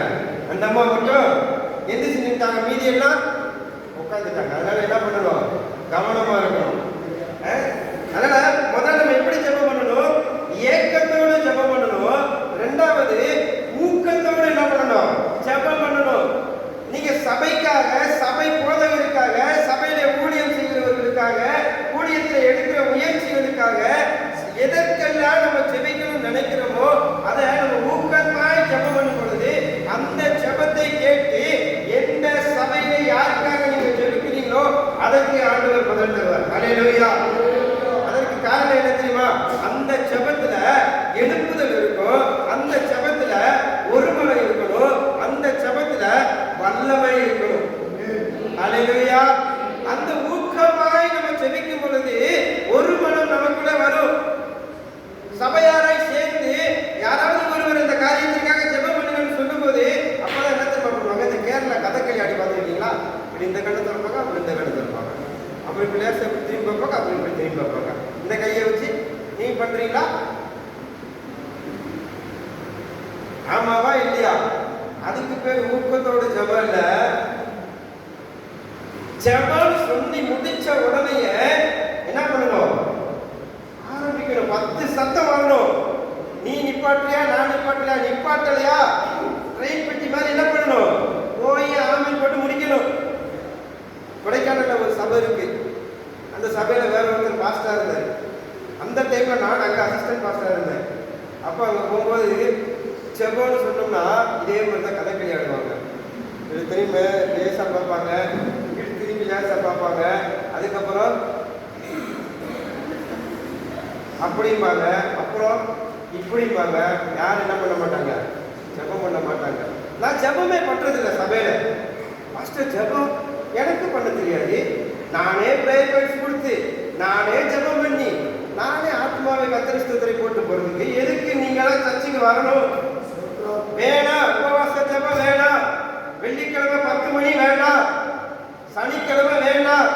Speaker 1: அந்த அம்மா மட்டும் எந்திரிச்சு நின்ட்டாங்க, மீதி எல்லாம் உட்காந்துட்டாங்க. அதனால என்ன பண்ணணும், கவனமா இருக்கணும். அதனால முதல்ல நம்ம எப்படி ஜெபம் பண்ணணும், ஏக்கத்தோடு ஜெபம் பண்ணணும். ரெண்டாவது ஊக்கத்தோடு என்ன பண்ணணும், அப்படி பிள்ளையார் திரும்பி பார்ப்பாங்க, அப்படி இப்படி திரும்பி பார்ப்பாங்க. இந்த கையை வச்சு நீ பண்றீங்களா? ஆமாவா இல்லையா? அதுக்கு பேர் ஊக்கத்தோடு ஜெபம் இல்ல. ஜெபம் சொல்லி முடிச்ச உடனே என்ன பண்ணணும்? ஆரம்பிக்கணும். 10 சத்தம் வரணும். நீ நிப்பாட்டியா, நான் நிப்பாட்டலையா, நிப்பாட்டலையா ட்ரெயின் பெட்டி மாதிரி என்ன பண்ணணும்? போய் ஆமீன் போட்டு முடிக்கணும். கொடைக்கானல்ல ஒரு சபை இருக்கு. அந்த சபையில வேற ஒருத்தர் பாஸ்டா இருந்தார். அந்த டைம்ல நான் அங்க அசிஸ்டன்ட் பாஸ்டா இருந்தேன். அப்ப அங்க போகும்போது ஜெபம்னு சொன்னோம்னா இதே மாதிரி தான் கதை கையாடுவாங்க. இது திரும்ப லேசா பார்ப்பாங்க, திரும்பி லேசா பார்ப்பாங்க, அதுக்கப்புறம் அப்படிம்பாங்க, அப்புறம் இப்படிம்பாங்க. யாரும் என்ன பண்ண மாட்டாங்க? ஜெபம் பண்ண மாட்டாங்க. நான் ஜெபமே பண்றதில்லை சபையில. பாஸ்டர் ஜெபம் எனக்கு பண்ண தெரியாது. நானே பிரேயர் பாயிண்ட்ஸ் கொடுத்து, நானே ஜெபம் பண்ணி, நானே ஆத்மாவை கர்த்தர் ஸ்தோத்திரை போட்டு போறதுக்கு எதுக்கு நீங்களாம் சர்ச்சுக்கு வரணும்? வேணாம். உபவாச ஜெபம் வேணாம். வெள்ளிக்கிழமை 10 மணி வேண்டாம். சனிக்கிழமை வேண்டாம்.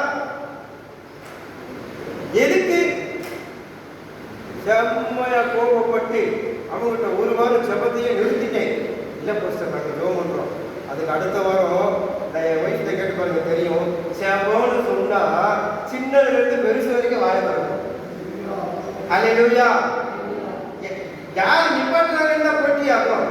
Speaker 1: எதுக்கு? செம்மையா கோபப்பட்டு அவங்ககிட்ட ஒரு வாரம் ஜெபத்தையே நிறுத்திட்டேன். இல்லை பாஸ்டர் நாங்கள் ஜெபம் பண்றோம். அதுக்கு அடுத்த வாரம் நான் என் ஒய்ஃப்ட கேட்டு பாருங்க தெரியும். ஜெபம்னு சொன்னா சின்னதுல இருந்து பெருசு வரைக்கும் வாய வரும். ஹல்லேலூயா. யார் நிப்பாட்டுறாங்கன்னு தான் போட்டியாகும்.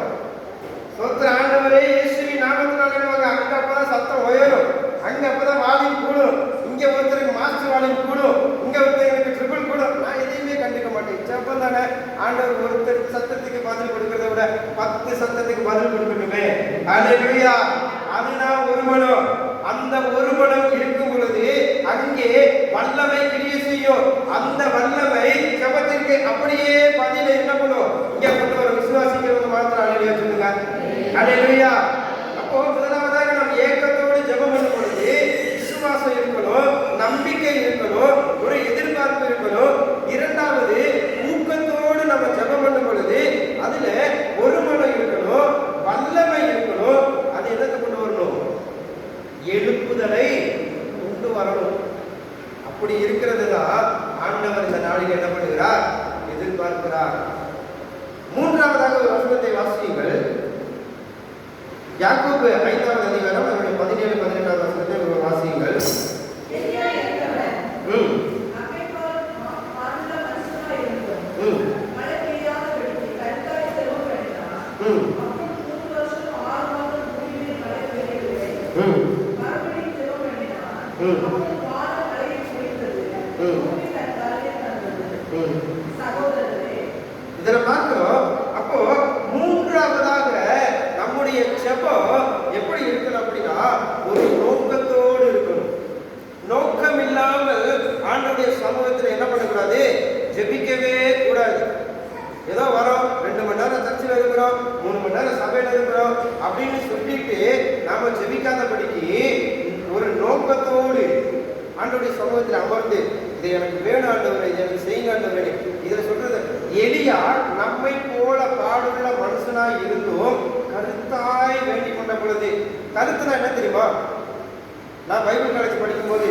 Speaker 1: சோத்திர ஆண்டவரே இயேசுவின் நாமத்தினால அங்க அப்பதான் சத்தம் உயரும், அங்க அப்பதான் வால்யூம் கூடும், இங்க ஒருத்தருக்கு மாஸ்டர் வால்யூம் கூடும், இங்க ஒருத்தருக்கு ட்ரிபிள் கூடும். நான் எதையுமே கண்டுக்க மாட்டேன். ஜெபம் தானே. ஆண்டவர் ஒருத்தர் சத்தத்துக்கு பதில் கொடுக்கறத விட 10 சத்தத்துக்கு பதில் கொடுக்கணுமே. ஹல்லேலூயா. அதுதான் ஒருமனம். அந்த ஒருமனம் இருக்கும் பொழுது அங்கே வல்லமை கிரியை செய்யும். அந்த வல்லமை ஜெபத்திற்கு அப்படியே பதில என்ன பண்ணும்? இங்க கொண்டு வர விசுவாசிக்கிறவங்க மாத்திரம் ஹல்லேலூயா சொல்லுங்க. ஹல்லேலூயா. அப்போ முதலாவதாக நாம் ஏக்கத்தோடு ஜெபம் பண்ணும் பொழுது விசுவாசம் இருக்கணும், நம்பிக்கை இருக்கணும், ஒரு எதிர்பார்ப்பு இருக்கணும். இரண்டாவது ஊக்கத்தோடு நம்ம ஜெபம் பண்ணும் பொழுது அதுல ஒருமனம் இருக்கணும், வல்லமை இருக்கணும். அது எதற்கு கொண்டு வரணும்? எழுப்புதலை கொண்டு வரணும். அப்படி இருக்கிறது தான் ஆண்டவர் இந்த நாளில் என்ன பண்ணுகிறார்? எதிர்பார்க்கிறார். மூன்றாவதாக ஒரு வசனத்தை வாசியுங்கள். யாக்கோபு 5ஆம் அதிகாரம் 17, 18 வசனத்தை வாசியுங்கள். இதுல பார்க்கிறோம். அப்போ மூன்றாவதாக நம்முடைய ஜெபம் எப்படி இருக்கணும் அப்படின்னா ஒரு நோக்கத்தோடு இருக்கணும். நோக்கம் இல்லாமல் ஆண்டவருடைய சமூகத்தில் என்ன பண்ணக்கூடாது? ஜெபிக்கவே கூடாது. ஏதோ வரோம், 2 மணி நேரம் சர்ச்சில் இருக்கிறோம், 3 மணி நேரம் சபையில் இருக்கிறோம் அப்படின்னு சொல்லிட்டு நாம ஜெபிக்காதபடிக்கு ஒரு நோக்கத்தோடு ஆண்டவருடைய சமூகத்தில் அமர்ந்து இதை எனக்கு வேணும் ஆண்டவரே, இதை எனக்கு செய்யுங்க ஆண்டவரே. இதில் சொல்றது எலியா நம்மை போல பாடுள்ள மனுஷனா இருந்தும் கருத்தாய் வேண்டிக் கொண்ட பொழுது, கருத்துனா என்ன தெரியுமா? நான் பைபிள் காலேஜ் படிக்கும்போது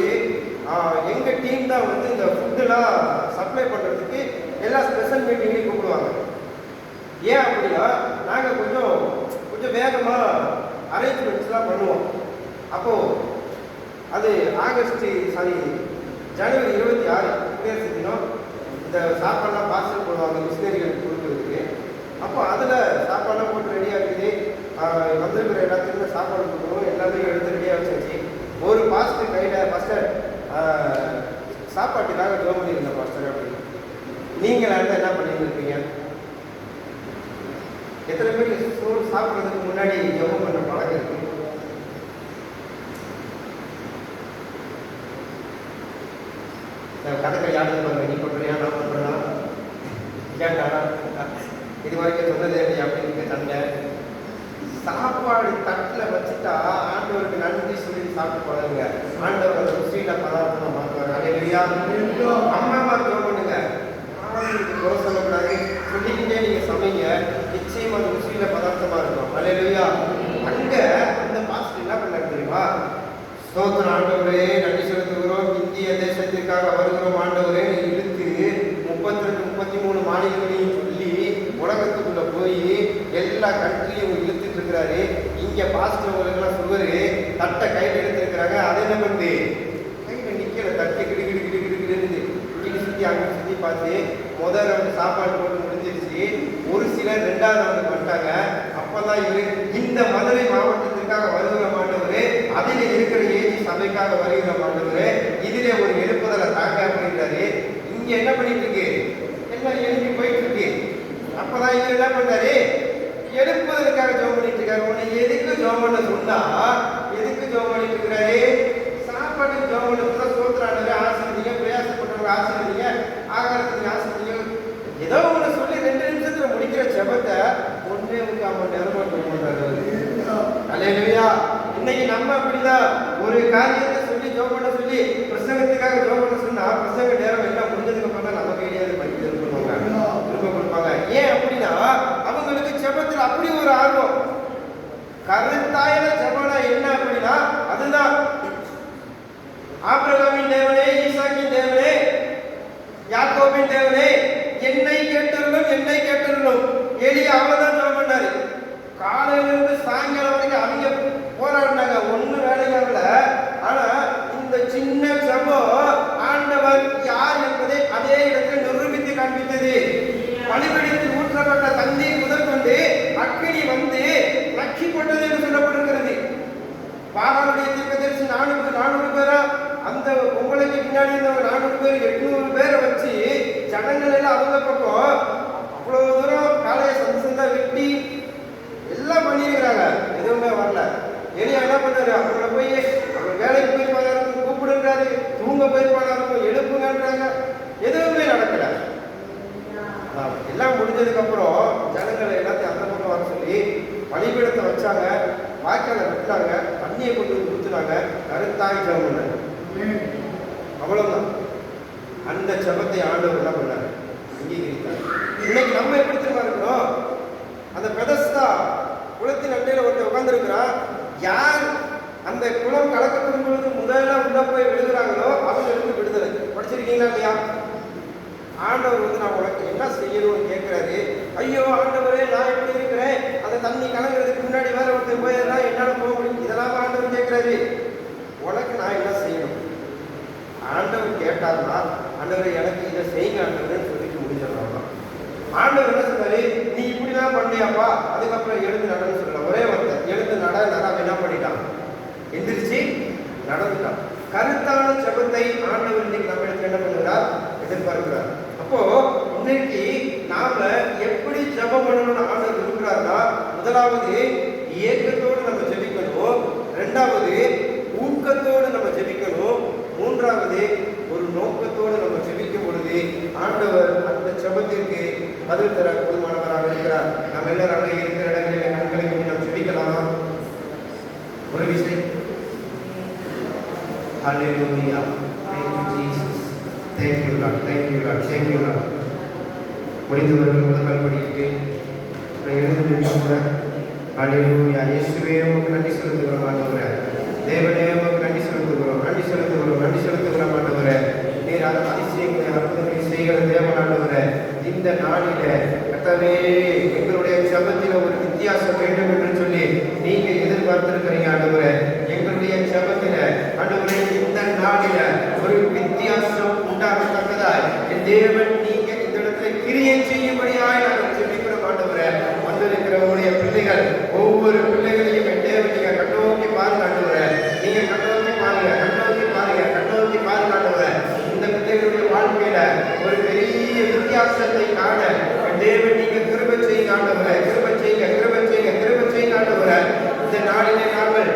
Speaker 1: எங்க டீம் தான் வந்து இந்த ஃபுட்டுலாம் சப்ளை பண்றதுக்கு எல்லா ஸ்பெஷல் மீட்டிங்லையும் கூப்பிடுவாங்க. ஏன் அப்படின்னா நாங்கள் கொஞ்சம் வேகமா அரேஞ்ச்மெண்ட்ஸ்லாம் பண்ணுவோம். அப்போ அது ஜனவரி 26 குடியரசு தினம் இந்த சாப்பாடுலாம் பார்சல் போடுவாங்க மிஷினரிகளுக்கு கொடுக்குறதுக்கு. அப்போ அதில் சாப்பாடுலாம் போட்டு ரெடியாக இருக்குது. வந்திருக்கிற எல்லாத்துக்குமே சாப்பாடு கொடுக்கணும், எல்லாமே எடுத்து ரெடியாக வச்சாச்சு. ஒரு பாஸ்டர் கையில் பாஸ்டர் சாப்பாட்டுக்காக ஜோ பண்ணியிருந்தேன் பாஸ்டர் அப்படின்னு. நீங்கள் அடுத்த என்ன பண்ணிட்டு இருப்பீங்க? எத்தனை பேருக்கு சோறு சாப்பிட்றதுக்கு முன்னாடி ஜெபம் பண்ணுற பழக்கம் இருக்கு? கதைகள் யாரும் பாருங்க, நீ பண்ணுறியா நான் பண்ணுறேன்னா கேட்டாரா இது வரைக்கும் சொன்னதே இல்லையா அப்படின்னு சண்டை. சாப்பாடு தட்டில் வச்சுட்டா ஆண்டவருக்கு நன்றி சொல்லி சாப்பிட்டு போடுங்க. ஆண்டவர் அந்த ருசியில பதார்த்தம் பார்க்குவாங்க. ஹல்லேலூயா. அம்மா ஜெபம் பண்ணுங்க, குறை சொல்லக்கூடாது, சொல்லிக்கிட்டே நீங்க சமைங்க, நிச்சயம் அந்த ருசியில பதார்த்தமா இருக்கும். ஹல்லேலூயா. அங்க அந்த பாஸ்டர் என்ன பண்ணாங்க தெரியுமா? ஸ்தோத்திரம் ஆண்டவரே, நன்றி செலுத்துகிறோம். இந்திய தேச எல்லா கண்ட்ரியும் இழுத்துட்டு இருக்கிறாரு. இங்க பாஸ்டவங்களுக்கெல்லாம் சுகரு தட்டை கையில் எடுத்துருக்கிறாங்க. அதை என்ன பண்ணுது, கையில் நிக்கிற தட்டை கிடு கிடு கிடு கிடு கிடுன்னு இங்கிட்டு சுற்றி அங்கே சுற்றி பார்த்து முதல் ரவுண்டு சாப்பாடு போட்டு முடிஞ்சிருச்சு. ஒரு சிலர் 2வது ரவுண்டு வந்துட்டாங்க. அப்பதான் இவரு இந்த மதுரை மாவட்டத்திற்காக வருகிற மாண்டவரு, அதில் இருக்கிற ஏஜி சபைக்காக வருகிற மாண்டவரு, இதிலே ஒரு எழுப்புதலை தாங்க அப்படின்றாரு. இங்க என்ன பண்ணிட்டு இருக்கு, எல்லாம் எழுப்பி போயிட்டு இருக்கு. அப்பதான் இவர் என்ன பண்றாரு, எழுப்புதலுக்காக ஜோம் பண்ணிட்டு இருக்காரு. உன்னை எதுக்கு ஜோம் பண்ண சொன்னா, எதுக்கு ஜோம் பண்ணிட்டு இருக்கிறாரு, சாப்பாட்டுக்கு ஜோம் பண்ண சோத்திரானவரை ஆசிரியங்க, பிரயாசப்பட்டவங்க ஆசிரியங்க, ஆகாரத்துக்கு ஆசிரியங்க, ஏதோ ஒண்ணு சொல்லி 2 நிமிஷத்துல முடிக்கிற ஜெபத்தை 1.25 மணி நேரமா ஜோம் பண்றாரு. அல்லேலூயா. இன்னைக்கு நம்ம அப்படிதான் ஒரு காரியத்தை சொல்லி ஜோம் பண்ண சொல்லி பிரசங்கத்துக்காக ஜோம் பண்ண சொன்னா பிரசங்க நேரம் எல்லாம் முடிஞ்சதுக்கு அப்புறம் தான் நம்ம கையிலேயே படிக்க திரும்ப கொடுப்பாங்க. ஏன் அப்படின்னா அவங்களுக்கு ஜெபத்தில் அப்படி ஒரு ஆர்வம். கருத்தாயிர ஜெபம்னா என்ன அப்படின்னா அதுதான், ஆபிரகாமின் தேவனே, ஈசாக்கின் தேவனே, யாக்கோபின் தேவனே, என்னை கேட்டருளும், என்னை கேட்டருளும். எலியா அவதான் ஜெபம் பண்ணாரு. காலையிலிருந்து சாயங்காலம் வரைக்கும் அவங்க போராடினாங்க, ஒன்னும் வேலையாகல. ஆனா இந்த சின்ன ஜெபம் ஆண்டவர் யார் என்பதை அதே இடத்தில் நிரூபித்து காண்பித்தது. பலிபீடத்தில் ஊற்றப்பட்ட தண்ணீர் முதல் கொண்டு அக்கினி வந்து நக்கி போட்டது என்று சொல்லப்பட்டிருக்கிறது. பாகாலுடைய தீர்க்கதரிசி 400 பேரா, அந்த உங்களுக்கு பின்னாடி 400 பேர் 800 பேரை வச்சு ஜனங்கள் எல்லாம் அவங்க பக்கம் அவ்வளவு தூரம் காலையை சந்தா வெட்டி எல்லாம் பண்ணியிருக்கிறாங்க. எதுவுமே வரல. எலியா என்ன பண்ணாரு, அவங்கள போய் அவங்க வேலைக்கு போயிருப்பாங்க இருக்கும், கூப்பிடுறாரு, தூங்க போயிருப்பாங்க இருக்கும், எழுப்புங்கன்றாங்க. எதுவுமே நடக்கல. எல்லாம் முடிஞ்சதுக்கு அப்புறம் ஜனங்களை எல்லாத்தையும் அந்த பக்கம் வர சொல்லி பலிபீடத்தை வச்சாங்க, வாய்க்கால விட்டாங்க, தண்ணியை கொண்டு ஊத்துனாங்க, கருத்தாய் ஜெபம் பண்ணாங்க. அவ்வளவுதான். அந்த ஜெபத்தை ஆண்டவர் என்ன பண்ணாரு, அங்கீகரித்தார். இன்னைக்கு நம்ம எப்படி திரும்ப இருக்கிறோம், அந்த பெதஸ்தா குளத்தின் அண்டையில ஒருத்தர் உட்கார்ந்துருக்கிறான். யார் அந்த குளம் கலக்கப்படும் பொழுது முதல்ல உள்ள போய் விழுகிறாங்களோ அவங்களுக்கு விடுதலை. படிச்சிருக்கீங்களா இல்லையா? ஆண்டவர் வந்து நான் உனக்கு என்ன செய்யணும்னு கேட்கிறாரு. ஐயோ ஆண்டவரே, நான் எப்படி இருக்கிறேன், அந்த தண்ணி கலங்குறதுக்கு முன்னாடி வேற ஒருத்தர் போயிடுறா, என்னால போக முடியும், இதெல்லாம் ஆண்டவர் கேட்கிறாரு. உனக்கு நான் என்ன செய்யணும்? ஆண்டவர் கேட்டார்னா ஆண்டவர் எனக்கு இதை செய்யுங்க ஆண்டவர்னு சொல்லிட்டு முடிஞ்சிடலாம். ஆண்டவர் என்ன சொன்னாரு, நீ இப்படிதான் பண்ணியாப்பா, அதுக்கப்புறம் எழுந்து நடன்னு சொல்லலாம். ஒரே ஒருத்தர் எழுந்து நடாம என்ன பண்ணிட்டான், எந்திரிச்சு நடந்துட்டான். கருத்தான ஜெபத்தை ஆண்டவர் இன்னைக்கு நம்ம இடத்துல என்ன பண்ணுகிறார், எதிர்பார்க்கிறார். அப்போ இன்னைக்கு நாம எப்படி ஜெபம் பண்ணணும்னு ஆண்டவர் இருக்கிறார்னா, முதலாவது ஏக்கத்தோடு நம்ம ஜெபிக்கணும், 2வது ஊக்கத்தோடு நம்ம ஜெபிக்கணும், 3வது ஒரு நோக்கத்தோடு நம்ம ஜெபிக்கும் பொழுது ஆண்டவர் அந்த ஜெபத்திற்கு பதில் தர போதுமானவராக இருக்கிறார். நம்ம எல்லாரும் இருக்கிற இடங்களில் கண்களை நாம் ஜெபிக்கலாமா? ஒரு விஷயம். Hallelujah. Thank you Jesus. Thank you Lord. Thank you Lord. Thank you Lord. முடிந்தவர்கள் முதல் படிக்கிட்டு எழுந்து நிற்கிற ஹல்லேலூயா. இயேசுவே உமக்கு நன்றி செலுத்துகிறோம் ஆண்டவரே. தேவனே உமக்கு நன்றி செலுத்துகிறோம், நன்றி செலுத்துகிறோம், நன்றி செலுத்துகிறோம் ஆண்டவரே. நீர் அதிசயங்களை அற்புதங்களை செய்கிற தேவன் ஆண்டவரே. இந்த நாளில கர்த்தாவே எங்களுடைய ஜெபத்தில் ஒரு வித்தியாசம் வேண்டும் என்று சொல்லி நீங்க எதிர்பார்த்திருக்கிறீங்க ஆண்டவரே. எங்களுடைய ஜெபத்தில ஆண்டவரே இந்த நாளில ஒரு வித்தியாசம் உண்டாகத்தக்கதாய் என் தேவன் நீங்க இந்த இடத்துல கிரியை செய்யும்படியாய் நாங்கள் ஜெபிக்கிறோம் ஆண்டவரே. வந்திருக்கிற உங்களுடைய பிள்ளைகள் ஒவ்வொரு பிள்ளைகளையும் என் தேவன் நீங்க கண்ணோக்கி பாருங்க ஆண்டவரே. நீங்க கண்ணோக்கி பாருங்க, கண்ணோக்கி பாருங்க, கண்ணோக்கி பாருங்க ஆண்டவரே. இந்த பிள்ளைகளுடைய வாழ்க்கையில ஒரு பெரிய வித்தியாசத்தை காண என் தேவன் நீங்க கிருபை செய்யுங்க ஆண்டவரே. கிருபை செய்யுங்க, கிருபை செய்யுங்க, கிருபை செய்யுங்க ஆண்டவரே. இந்த நாளிலே நாங்கள்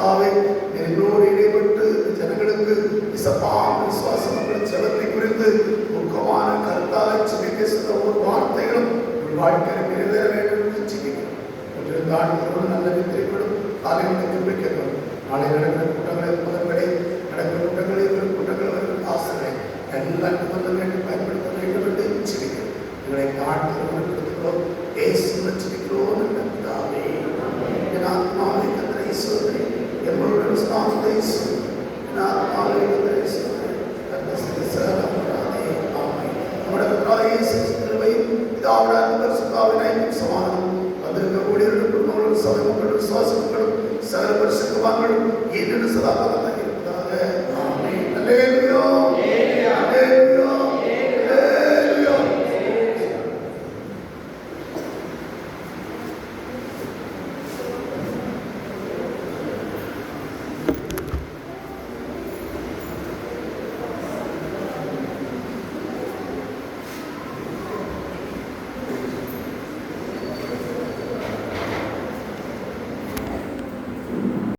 Speaker 2: கர்த்தாவே எங்களோடு இடைப்பட்டு ஜனங்களுக்கு விசுவாச மக்கள் செலத்தை குறித்து முக்கியமான கருத்தாக சிந்திக்க சில ஒரு வார்த்தைகளும் ஒரு வாழ்க்கையில் நிறைவேற வேண்டும் என்று சிந்திக்கிறோம். நல்ல திரைப்படம் காலையில் திரும்பிக்கிறோம். நாளை நடக்கிற கூட்டங்களை முதல்படி நடக்கிற கூட்டங்களை கூட்டங்கள் ஆசிரியரை எல்லாம் சொல்ல வேண்டும், பயன்படுத்த வேண்டும் என்று சிந்திக்கிறோம். எங்களை நாட்டுகிறோம் சிந்திக்கிறோம் என்றாவே என் ஆத்மாவை கத்தரை சோதனை எங்களுடன் ஸ்தானத்தை என் ஆத்மாவை கத்தரை சோதனை சமாதானம் வந்திருக்கக்கூடிய குடும்பங்களும் சபை மக்களும் விசுவாச மக்களும் சகல பரிசுத்தவான்களும் ஈடு சதாபாரமாக இருப்பதாக.